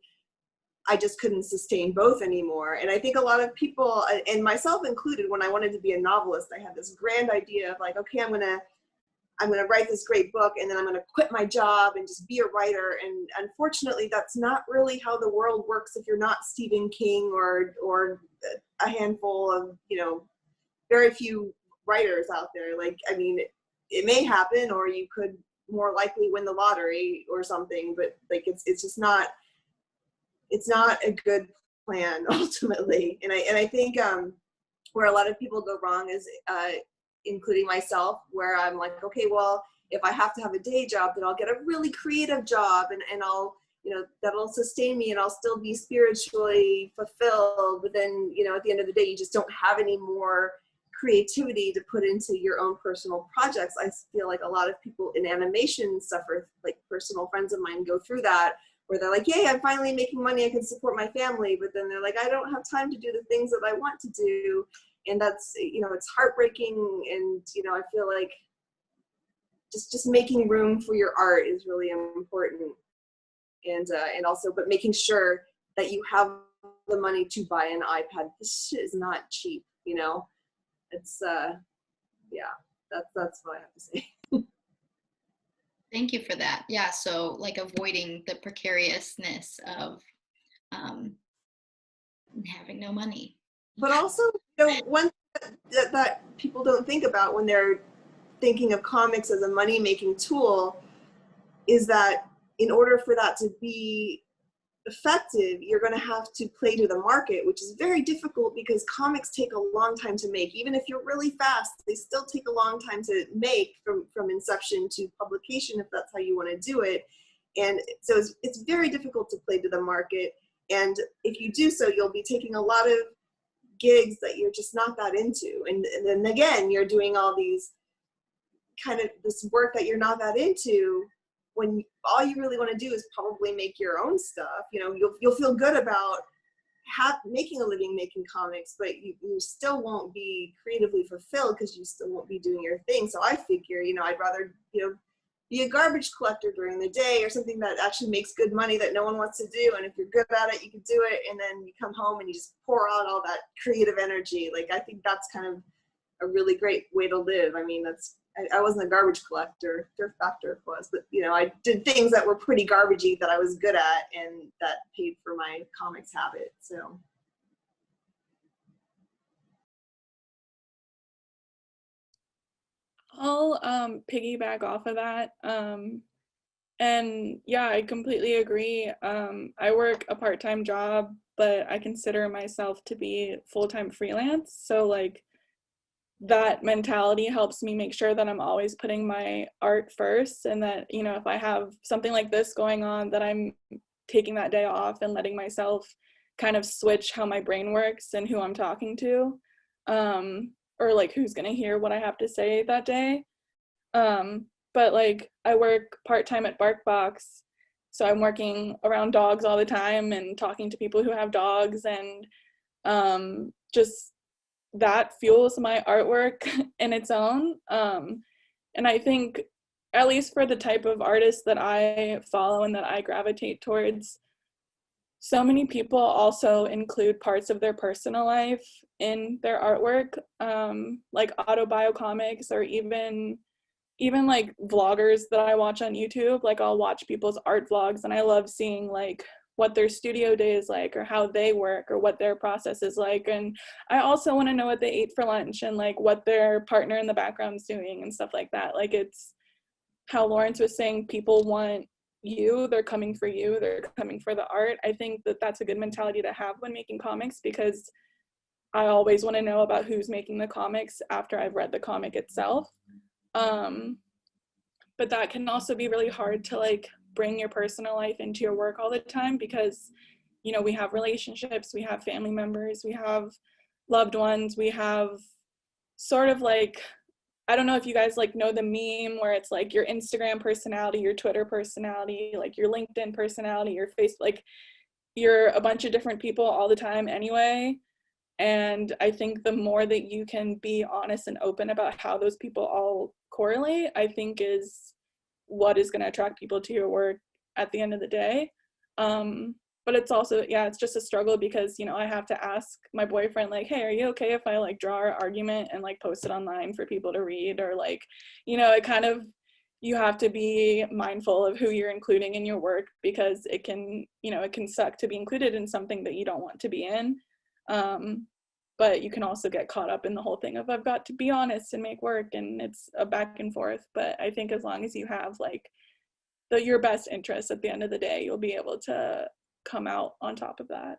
I just couldn't sustain both anymore. And I think a lot of people, and myself included, when I wanted to be a novelist, I had this grand idea of like, okay, I'm gonna write this great book, and then I'm gonna quit my job and just be a writer. And unfortunately, that's not really how the world works if you're not Stephen King or a handful of very few writers out there. Like, I mean, it may happen, or you could more likely win the lottery or something, but like it's just not. It's not a good plan ultimately. And I think where a lot of people go wrong is, including myself, where I'm like, okay, well, if I have to have a day job, then I'll get a really creative job, and I'll, that'll sustain me, and I'll still be spiritually fulfilled. But then, at the end of the day, you just don't have any more creativity to put into your own personal projects. I feel like a lot of people in animation suffer, like personal friends of mine go through that, where they're like, yay, I'm finally making money, I can support my family. But then they're like, I don't have time to do the things that I want to do. And that's, it's heartbreaking. And, I feel like just making room for your art is really important. And also, but making sure that you have the money to buy an iPad. This shit is not cheap, It's, yeah, that's what I have to say. Thank you for that. Yeah, so like avoiding the precariousness of having no money. But also, one that people don't think about when they're thinking of comics as a money-making tool is that in order for that to be effective, you're going to have to play to the market, which is very difficult because comics take a long time to make. Even if you're really fast, they still take a long time to make from inception to publication, if that's how you want to do it. And so it's very difficult to play to the market. And if you do so, you'll be taking a lot of gigs that you're just not that into. And then again, you're doing all these kind of this work that you're not that into, when all you really want to do is probably make your own stuff. You'll feel good about making a living making comics, but you still won't be creatively fulfilled because you still won't be doing your thing. So I figure, I'd rather, be a garbage collector during the day or something that actually makes good money that no one wants to do. And if you're good at it, you can do it. And then you come home and you just pour out all that creative energy. Like, I think that's kind of a really great way to live. I mean, I wasn't a garbage collector. Thrift Factor was, but I did things that were pretty garbagey that I was good at, and that paid for my comics habit. So. I'll piggyback off of that. And yeah, I completely agree. I work a part-time job, but I consider myself to be full-time freelance. So like that mentality helps me make sure that I'm always putting my art first, and that, if I have something like this going on, that I'm taking that day off and letting myself kind of switch how my brain works and who I'm talking to, or like who's gonna hear what I have to say that day. But like I work part-time at BarkBox, so I'm working around dogs all the time and talking to people who have dogs, and just that fuels my artwork in its own. And I think, at least for the type of artists that I follow and that I gravitate towards, so many people also include parts of their personal life in their artwork, like autobiocomics, or even like vloggers that I watch on YouTube. Like I'll watch people's art vlogs, and I love seeing like what their studio day is like, or how they work, or what their process is like. And I also want to know what they ate for lunch, and like what their partner in the background's doing and stuff like that. Like, it's how Lawrence was saying, people want you, they're coming for you, they're coming for the art. I think that that's a good mentality to have when making comics, because I always want to know about who's making the comics after I've read the comic itself. But that can also be really hard to like bring your personal life into your work all the time, because we have relationships, we have family members, we have loved ones, we have sort of like I don't know if you guys like know the meme where it's like your Instagram personality, your Twitter personality, like your LinkedIn personality, your Facebook, like you're a bunch of different people all the time anyway. And I think the more that you can be honest and open about how those people all correlate, I think is what is going to attract people to your work at the end of the day. But it's also, yeah, it's just a struggle because, you know, I have to ask my boyfriend, like, hey, are you okay if I like draw our argument and like post it online for people to read? Or like, you know, it kind of, you have to be mindful of who you're including in your work because it can, you know, it can suck to be included in something that you don't want to be in. But you can also get caught up in the whole thing of I've got to be honest and make work, and it's a back and forth. But I think as long as you have like your best interests at the end of the day, you'll be able to come out on top of that.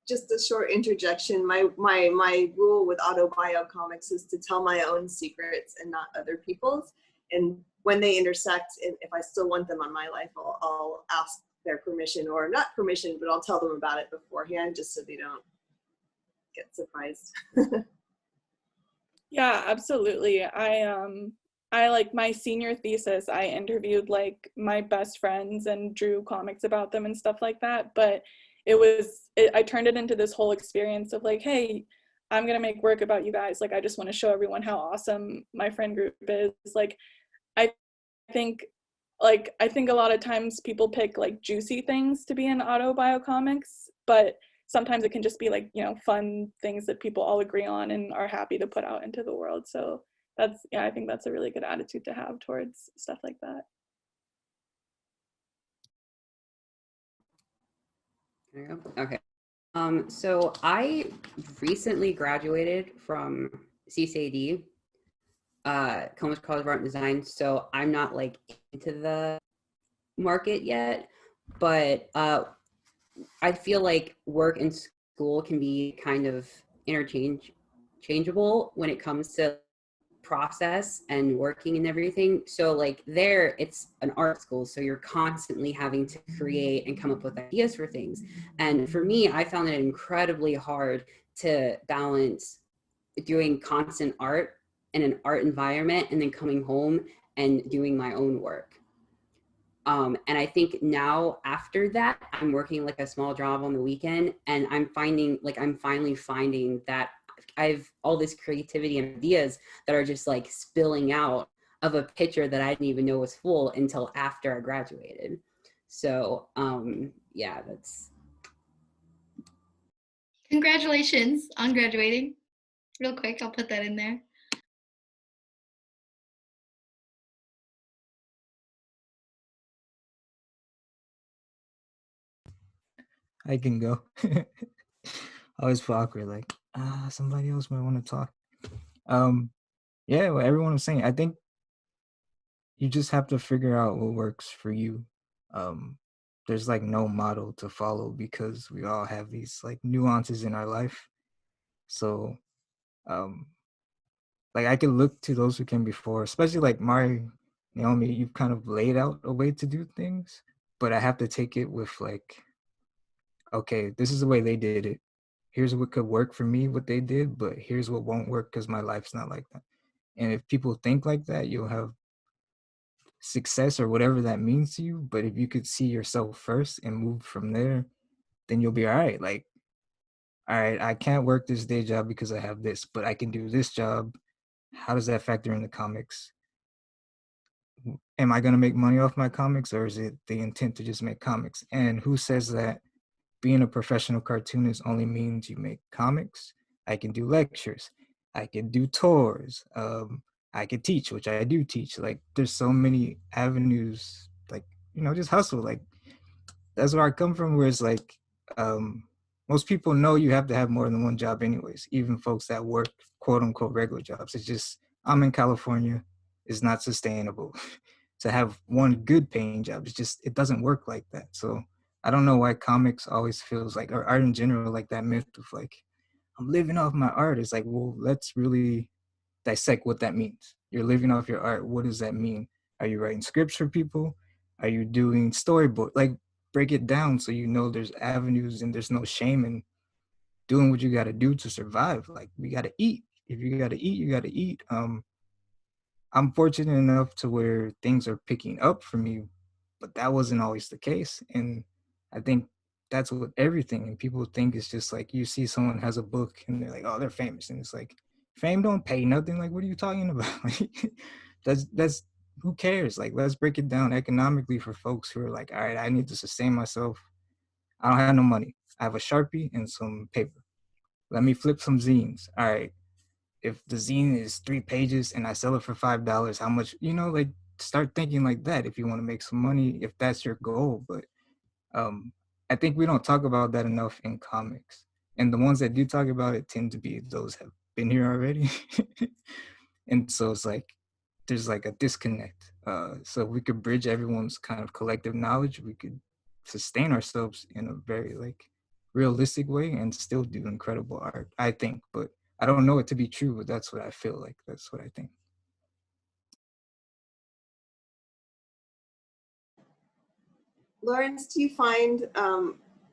Just a short interjection. My rule with autobio comics is to tell my own secrets and not other people's. And when they intersect, if I still want them on my life, I'll ask their permission, or not permission, but I'll tell them about it beforehand just so they don't get surprised. Yeah, absolutely. I like my senior thesis, I interviewed like my best friends and drew comics about them and stuff like that. But I turned it into this whole experience of like, hey, I'm going to make work about you guys. Like, I just want to show everyone how awesome my friend group is. Like, I think a lot of times people pick like juicy things to be in autobio comics, but sometimes it can just be like, you know, fun things that people all agree on and are happy to put out into the world. So that's, yeah, I think that's a really good attitude to have towards stuff like that. Okay. So I recently graduated from CCAD, Columbus College of Art and Design. So I'm not like into the market yet, but I feel like work and school can be kind of interchangeable when it comes to process and working and everything. So like there, it's an art school, so you're constantly having to create and come up with ideas for things. And for me, I found it incredibly hard to balance doing constant art in an art environment and then coming home and doing my own work. And I think now after that, I'm working like a small job on the weekend, and I'm finally finding that I've all this creativity and ideas that are just like spilling out of a picture that I didn't even know was full until after I graduated. So yeah, that's. Congratulations on graduating. Real quick, I'll put that in there. I can go. I always feel awkward, like, somebody else might want to talk. Yeah, what everyone was saying, I think you just have to figure out what works for you. There's like no model to follow because we all have these like nuances in our life. So, like I could look to those who came before, especially like Naomi, you've kind of laid out a way to do things, but I have to take it with like, okay, this is the way they did it. Here's what could work for me, what they did, but here's what won't work because my life's not like that. And if people think like that, you'll have success or whatever that means to you. But if you could see yourself first and move from there, then you'll be all right. Like, all right, I can't work this day job because I have this, but I can do this job. How does that factor in the comics? Am I going to make money off my comics, or is it the intent to just make comics? And who says that being a professional cartoonist only means you make comics? I can do lectures. I can do tours. I can teach, which I do teach. Like, there's so many avenues, like, you know, just hustle. Like, that's where I come from, where it's like, most people know you have to have more than one job anyways, even folks that work quote unquote regular jobs. It's just, I'm in California, it's not sustainable to have one good paying job. It's just, it doesn't work like that. So I don't know why comics always feels like, or art in general, like that myth of like, I'm living off my art. It's like, well, let's really dissect what that means. You're living off your art. What does that mean? Are you writing scripts for people? Are you doing storyboard? Like, break it down so you know there's avenues and there's no shame in doing what you got to do to survive. Like, we got to eat. If you got to eat, you got to eat. I'm fortunate enough to where things are picking up for me, but that wasn't always the case. And I think that's with everything. And people think it's just like, you see someone has a book and they're like, oh, they're famous. And it's like, fame don't pay nothing. Like, what are you talking about? Like, that's who cares? Like, let's break it down economically for folks who are like, all right, I need to sustain myself. I don't have no money. I have a Sharpie and some paper. Let me flip some zines. All right, if the zine is 3 pages and I sell it for $5, how much, like, start thinking like that if you want to make some money, if that's your goal. But I think we don't talk about that enough in comics. And the ones that do talk about it tend to be those have been here already. And so it's like, there's like a disconnect. So if we could bridge everyone's kind of collective knowledge, we could sustain ourselves in a very like realistic way and still do incredible art, I think. But I don't know it to be true, but that's what I feel like. That's what I think. Lawrence, do you find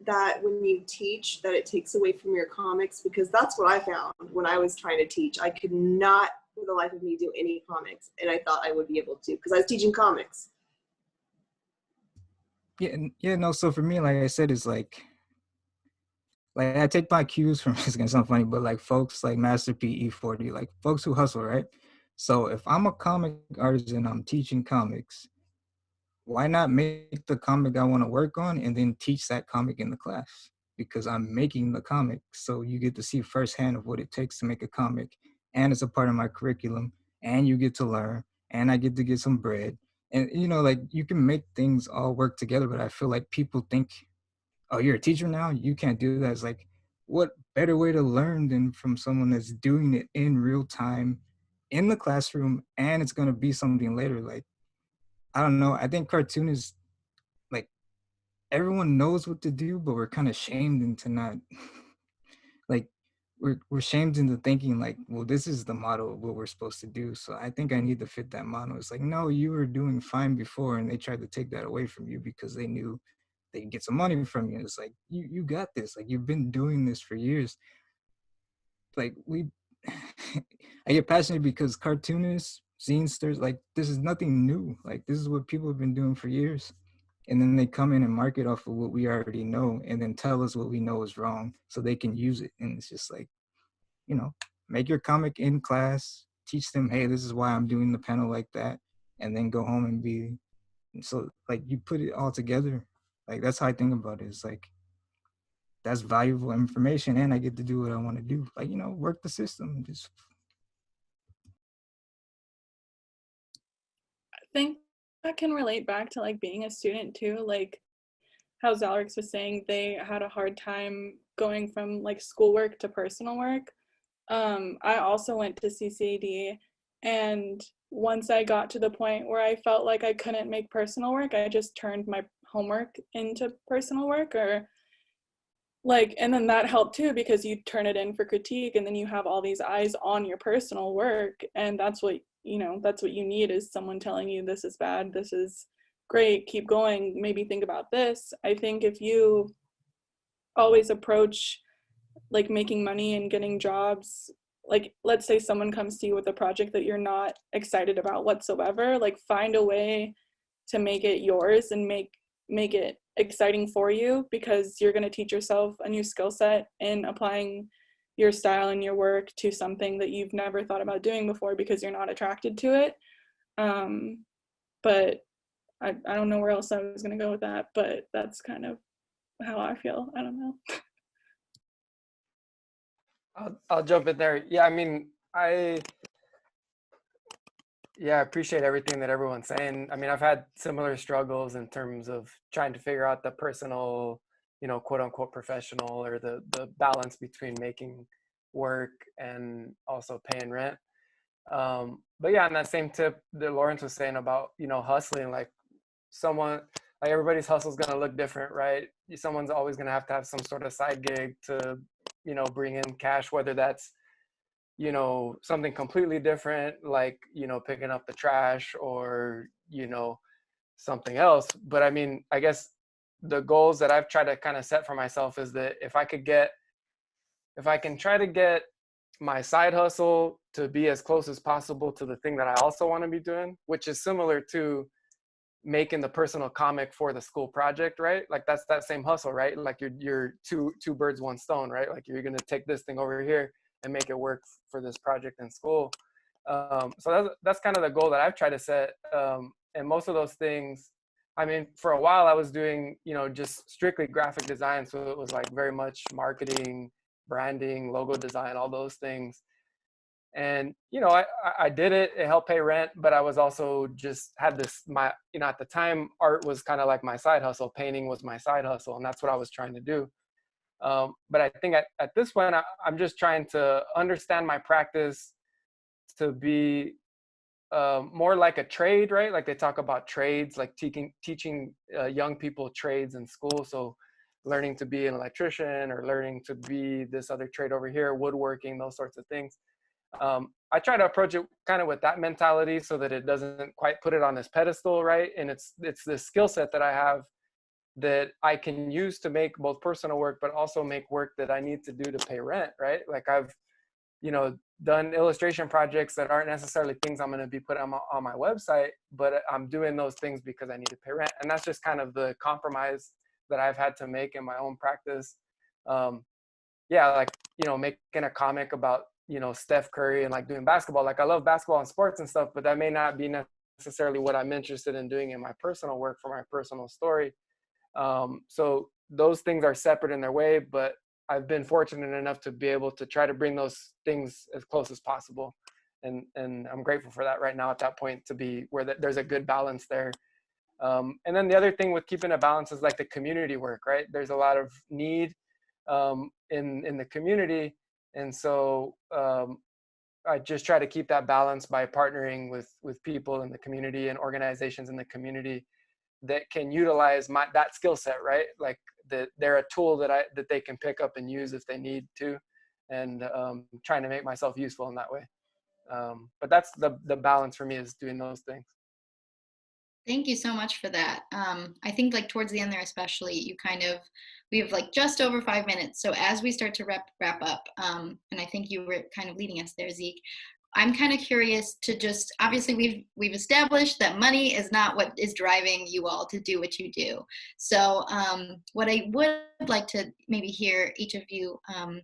that when you teach that it takes away from your comics? Because that's what I found when I was trying to teach. I could not for the life of me do any comics, and I thought I would be able to because I was teaching comics. Yeah, no, so for me, like I said, it's like I take my cues from, it's gonna sound funny, but like folks like Master P, E40, like folks who hustle, right? So if I'm a comic artist and I'm teaching comics, why not make the comic I want to work on and then teach that comic in the class? Because I'm making the comic. So you get to see firsthand of what it takes to make a comic. And it's a part of my curriculum. And you get to learn. And I get to get some bread. And, like you can make things all work together. But I feel like people think, oh, you're a teacher now? You can't do that. It's like, what better way to learn than from someone that's doing it in real time in the classroom? And it's going to be something later. Like, I don't know. I think cartoon is like everyone knows what to do, but we're kind of shamed into not like we're shamed into thinking like, well, this is the model of what we're supposed to do. So I think I need to fit that model. It's like, no, you were doing fine before, and they tried to take that away from you because they knew they could get some money from you. It's like you got this. Like you've been doing this for years. Like I get passionate because cartoonists, zinesters, like this is nothing new. Like this is what people have been doing for years. And then they come in and market off of what we already know and then tell us what we know is wrong so they can use it. And it's just like, make your comic in class, teach them, hey, this is why I'm doing the panel like that, and then go home and be, so like you put it all together. Like that's how I think about it. It's like, that's valuable information and I get to do what I want to do. Like, work the system. Just I think that can relate back to like being a student too, like how Zalrix was saying they had a hard time going from like schoolwork to personal work. I also went to CCAD, and once I got to the point where I felt like I couldn't make personal work, I just turned my homework into personal work, or like, and then that helped too because you turn it in for critique and then you have all these eyes on your personal work, and that's what you need, is someone telling you this is bad, this is great, keep going, maybe think about this. I think if you always approach like making money and getting jobs, like let's say someone comes to you with a project that you're not excited about whatsoever, like find a way to make it yours and make it exciting for you, because you're going to teach yourself a new skill set in applying your style and your work to something that you've never thought about doing before because you're not attracted to it. But I don't know where else I was going to go with that, but that's kind of how I feel. I don't know. I'll jump in there. Yeah, I mean, I appreciate everything that everyone's saying. I mean, I've had similar struggles in terms of trying to figure out the personal, quote unquote professional, or the balance between making work and also paying rent. But yeah, on that same tip that Lawrence was saying about, hustling, like everybody's hustle is going to look different, right? Someone's always going to have some sort of side gig to, bring in cash, whether that's, something completely different, like, picking up the trash, or, something else. But I mean, I guess the goals that I've tried to kind of set for myself is that if I could get if I can try to get my side hustle to be as close as possible to the thing that I also want to be doing, which is similar to making the personal comic for the school project, right? Like that's that same hustle, right? Like you're two birds, one stone, right? Like you're going to take this thing over here and make it work for this project in school. So that's kind of the goal that I've tried to set. And most of those things, I mean, for a while I was doing, just strictly graphic design. So it was like very much marketing, branding, logo design, all those things. And, I did it, it helped pay rent, but I was also just had this, at the time, art was kind of like my side hustle. Painting was my side hustle. And that's what I was trying to do. But I think at this point, I'm just trying to understand my practice to be more like a trade, right? Like they talk about trades, like teaching young people trades in school. So learning to be an electrician or learning to be this other trade over here, woodworking, those sorts of things. I try to approach it kind of with that mentality so that it doesn't quite put it on this pedestal, right? And it's this skill set that I have that I can use to make both personal work, but also make work that I need to do to pay rent, right? Like I've, done illustration projects that aren't necessarily things I'm going to be putting on my website, but I'm doing those things because I need to pay rent. And that's just kind of the compromise that I've had to make in my own practice. Like, making a comic about, Steph Curry and like doing basketball. Like I love basketball and sports and stuff, but that may not be necessarily what I'm interested in doing in my personal work for my personal story. So those things are separate in their way, but I've been fortunate enough to be able to try to bring those things as close as possible. And I'm grateful for that right now at that point, to be where there's a good balance there. And then the other thing with keeping a balance is like the community work, right? There's a lot of need in the community. And so I just try to keep that balance by partnering with people in the community and organizations in the community that can utilize that skill set, right? Like they're a tool that they can pick up and use if they need to, and trying to make myself useful in that way. But that's the balance for me, is doing those things. Thank you so much for that. I think like towards the end there, especially, we have like just over 5 minutes. So as we start to wrap up, and I think you were kind of leading us there, Zeke, I'm kind of curious to just, obviously we've established that money is not what is driving you all to do what you do. So what I would like to maybe hear each of you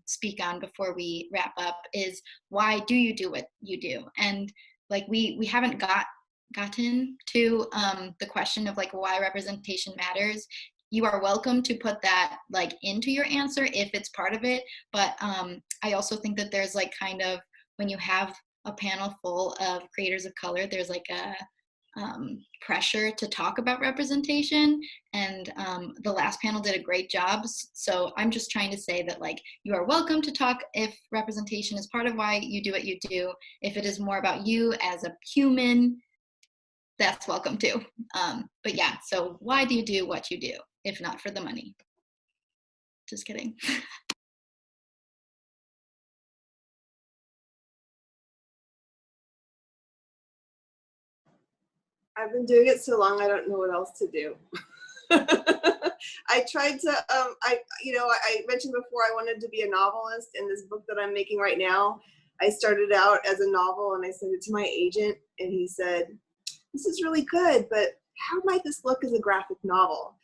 speak on before we wrap up is, why do you do what you do? And like we haven't gotten to the question of like why representation matters. You are welcome to put that like into your answer if it's part of it. But I also think that there's like kind of, when you have a panel full of creators of color, there's like a pressure to talk about representation, and the last panel did a great job. So I'm just trying to say that like you are welcome to talk if representation is part of why you do what you do. If it is more about you as a human, that's welcome too. But yeah, so why do you do what you do if not for the money? Just kidding. I've been doing it so long, I don't know what else to do. I tried to, I mentioned before I wanted to be a novelist. In this book that I'm making right now, I started out as a novel and I sent it to my agent, and he said, "This is really good, but how might this look as a graphic novel?"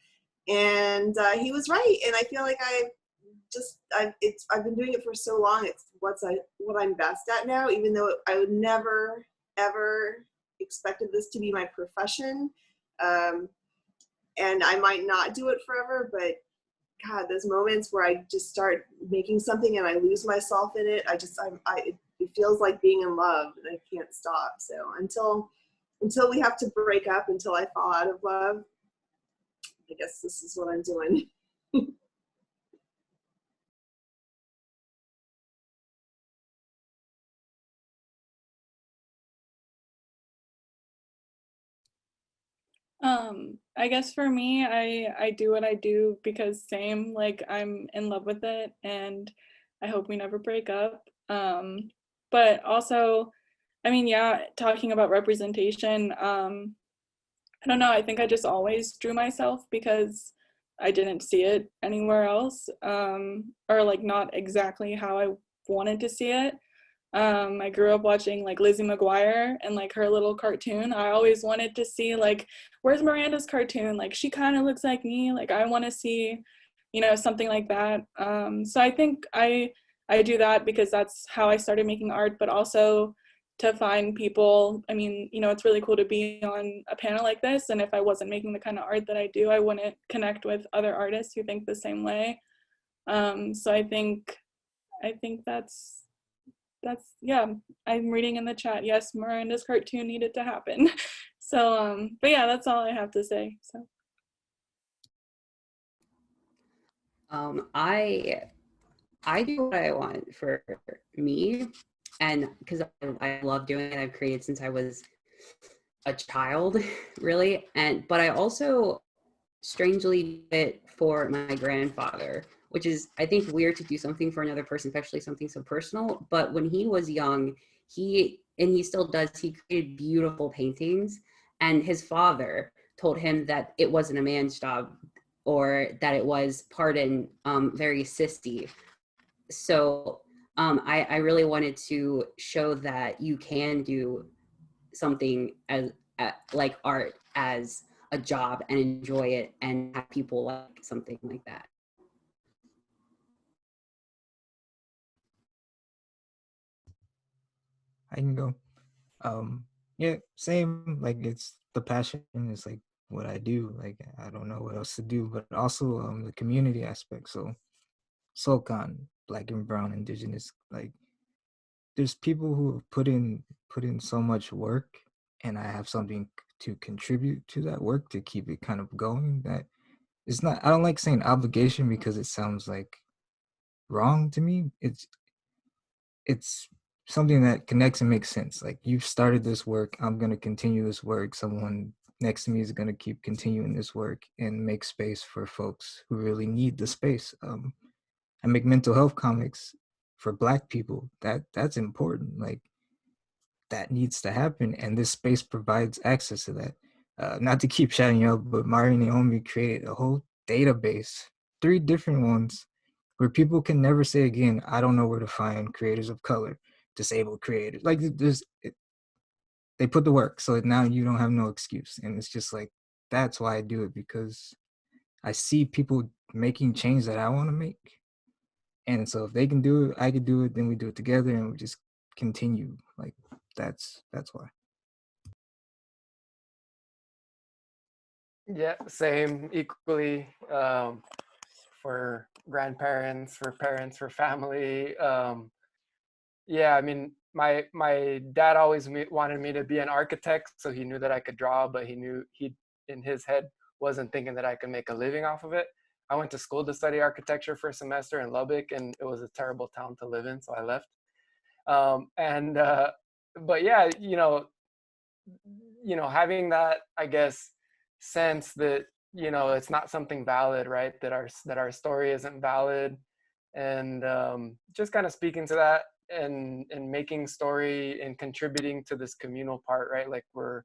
And he was right. And I feel like I've been doing it for so long. It's what I'm best at now, even though I would never, ever expected this to be my profession. And I might not do it forever, but God, those moments where I just start making something and I lose myself in it, it feels like being in love, and I can't stop. So until we have to break up, until I fall out of love, I guess this is what I'm doing. I guess for me, I do what I do because same, like I'm in love with it and I hope we never break up. But also, I mean, yeah, talking about representation, I don't know, I think I just always drew myself because I didn't see it anywhere else, or like not exactly how I wanted to see it. I grew up watching like Lizzie McGuire and like her little cartoon. I always wanted to see like, where's Miranda's cartoon? Like she kind of looks like me. Like I want to see, you know, something like that. So I think I do that because that's how I started making art, but also to find people. I mean, you know, it's really cool to be on a panel like this. And if I wasn't making the kind of art that I do, I wouldn't connect with other artists who think the same way. So I think that's yeah, I'm reading in the chat. Yes, Miranda's cartoon needed to happen. So, but yeah, that's all I have to say. So. I do what I want for me, and because I love doing it. I've created since I was a child, really, but I also strangely did it for my grandfather, which is, I think, weird to do something for another person, especially something so personal. But when he was young, he still does, he created beautiful paintings, and his father told him that it wasn't a man's job, or that it was, pardon, very sissy. So I really wanted to show that you can do something as like art as a job and enjoy it and have people like something like that. I can go. Yeah, same. Like it's the passion is like what I do. Like I don't know what else to do, but also the community aspect. So SoulCon, Black and Brown Indigenous, like there's people who have put in so much work, and I have something to contribute to that work to keep it kind of going. That it's not. I don't like saying obligation because it sounds like wrong to me. It's something that connects and makes sense. Like you've started this work, I'm gonna continue this work. Someone next to me is gonna keep continuing this work and make space for folks who really need the space. I make mental health comics for Black people. That's important. Like that needs to happen, and this space provides access to that. Not to keep shouting you out, but MariNaomi created a whole database, 3 different ones, where people can never say again, I don't know where to find creators of color, disabled creators. Like they put the work, so now you don't have no excuse. And it's just like, that's why I do it, because I see people making change that I want to make. And so if they can do it, I can do it, then we do it together and we just continue. Like that's why. Yeah, same, equally, for grandparents, for parents, for family. Yeah, I mean, my dad always wanted me to be an architect, so he knew that I could draw, but he knew he, in his head, wasn't thinking that I could make a living off of it. I went to school to study architecture for a semester in Lubbock, and it was a terrible town to live in, so I left. But yeah, having that, I guess, sense that it's not something valid, right? That our story isn't valid, and just kind of speaking to that, and making story and contributing to this communal part, right? Like we're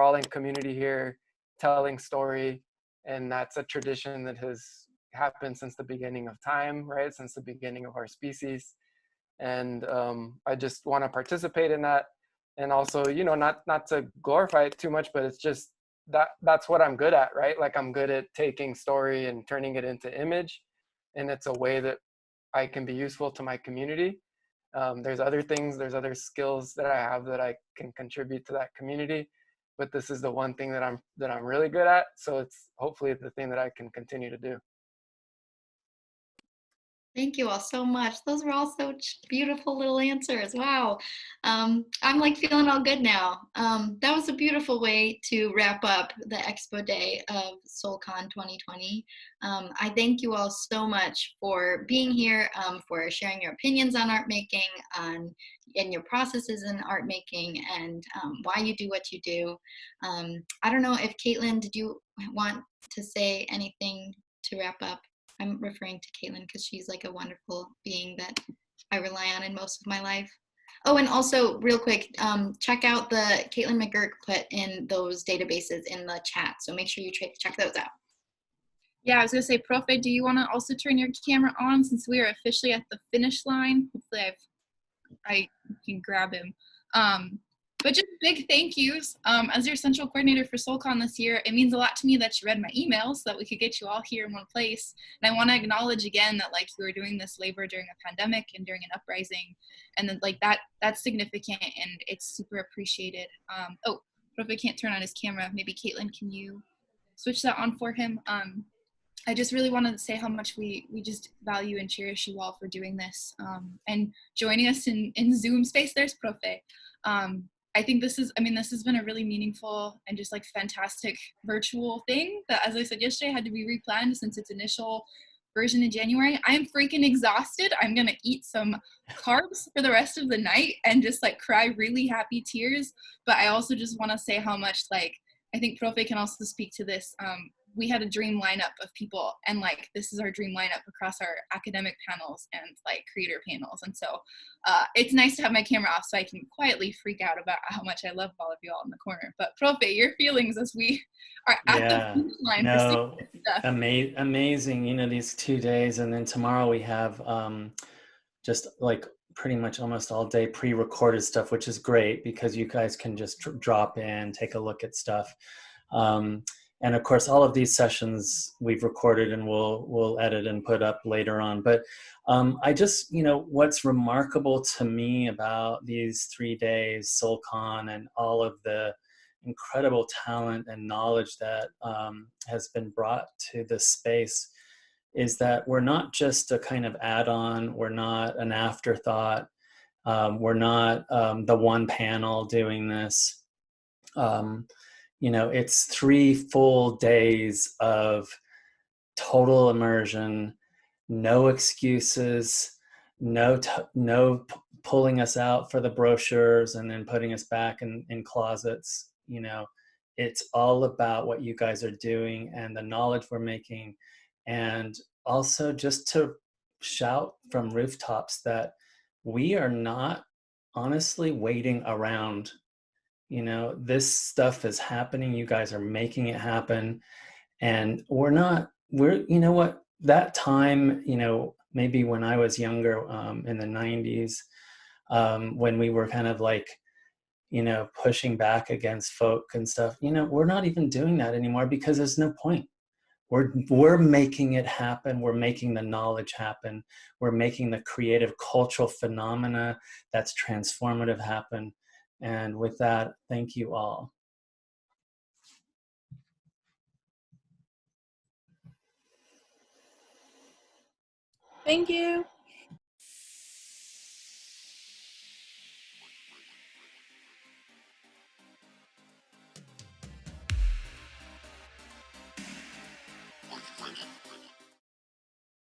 all in community here, telling story, and that's a tradition that has happened since the beginning of time, right? Since the beginning of our species, and I just want to participate in that. And also, not to glorify it too much, but it's just that's what I'm good at, right? Like I'm good at taking story and turning it into image, and it's a way that I can be useful to my community. There's other things, there's other skills that I have that I can contribute to that community, but this is the one thing that I'm really good at. So it's hopefully the thing that I can continue to do. Thank you all so much. Those were all such beautiful little answers. Wow. I'm like feeling all good now. That was a beautiful way to wrap up the Expo Day of SoulCon 2020. I thank you all so much for being here, for sharing your opinions on art making, and your processes in art making, and why you do what you do. I don't know if Caitlin, did you want to say anything to wrap up? I'm referring to Caitlin because she's like a wonderful being that I rely on in most of my life. Oh, and also real quick, check out the Caitlin McGurk put in those databases in the chat. So make sure you check those out. Yeah, I was gonna say, Profe, do you want to also turn your camera on since we are officially at the finish line? Hopefully I can grab him. But just big thank yous. As your central coordinator for SoulCon this year, it means a lot to me that you read my emails so that we could get you all here in one place. And I want to acknowledge again that like you were doing this labor during a pandemic and during an uprising, and then like that's significant and it's super appreciated. Oh, Profe can't turn on his camera. Maybe Caitlin, can you switch that on for him? I just really wanted to say how much we just value and cherish you all for doing this and joining us in Zoom space. There's Profe. I think this has been a really meaningful and just like fantastic virtual thing that, as I said yesterday, had to be replanned since its initial version in January. I am freaking exhausted. I'm gonna eat some carbs for the rest of the night and just like cry really happy tears. But I also just want to say how much like, I think Profe can also speak to this. We had a dream lineup of people, and like this is our dream lineup across our academic panels and like creator panels. And so it's nice to have my camera off so I can quietly freak out about how much I love all of you all in the corner. But Profe, your feelings as we are at the finish line for stuff. Amazing. You know, these 2 days, and then tomorrow we have just like pretty much almost all day pre-recorded stuff, which is great because you guys can just drop in, take a look at stuff. And of course, all of these sessions we've recorded and we'll edit and put up later on. But I just, you know, what's remarkable to me about these 3 days, SoulCon, and all of the incredible talent and knowledge that has been brought to this space is that we're not just a kind of add-on, we're not an afterthought, we're not the one panel doing this. You know, it's 3 full days of total immersion, no excuses, no pulling us out for the brochures and then putting us back in closets. You know, it's all about what you guys are doing and the knowledge we're making. And also just to shout from rooftops that we are not honestly waiting around. You know, this stuff is happening. You guys are making it happen. And you know what, that time, you know, maybe when I was younger in the 90s, when we were kind of like, you know, pushing back against folk and stuff, you know, we're not even doing that anymore because there's no point. We're making it happen. We're making the knowledge happen. We're making the creative cultural phenomena that's transformative happen. And with that, thank you all. Thank you.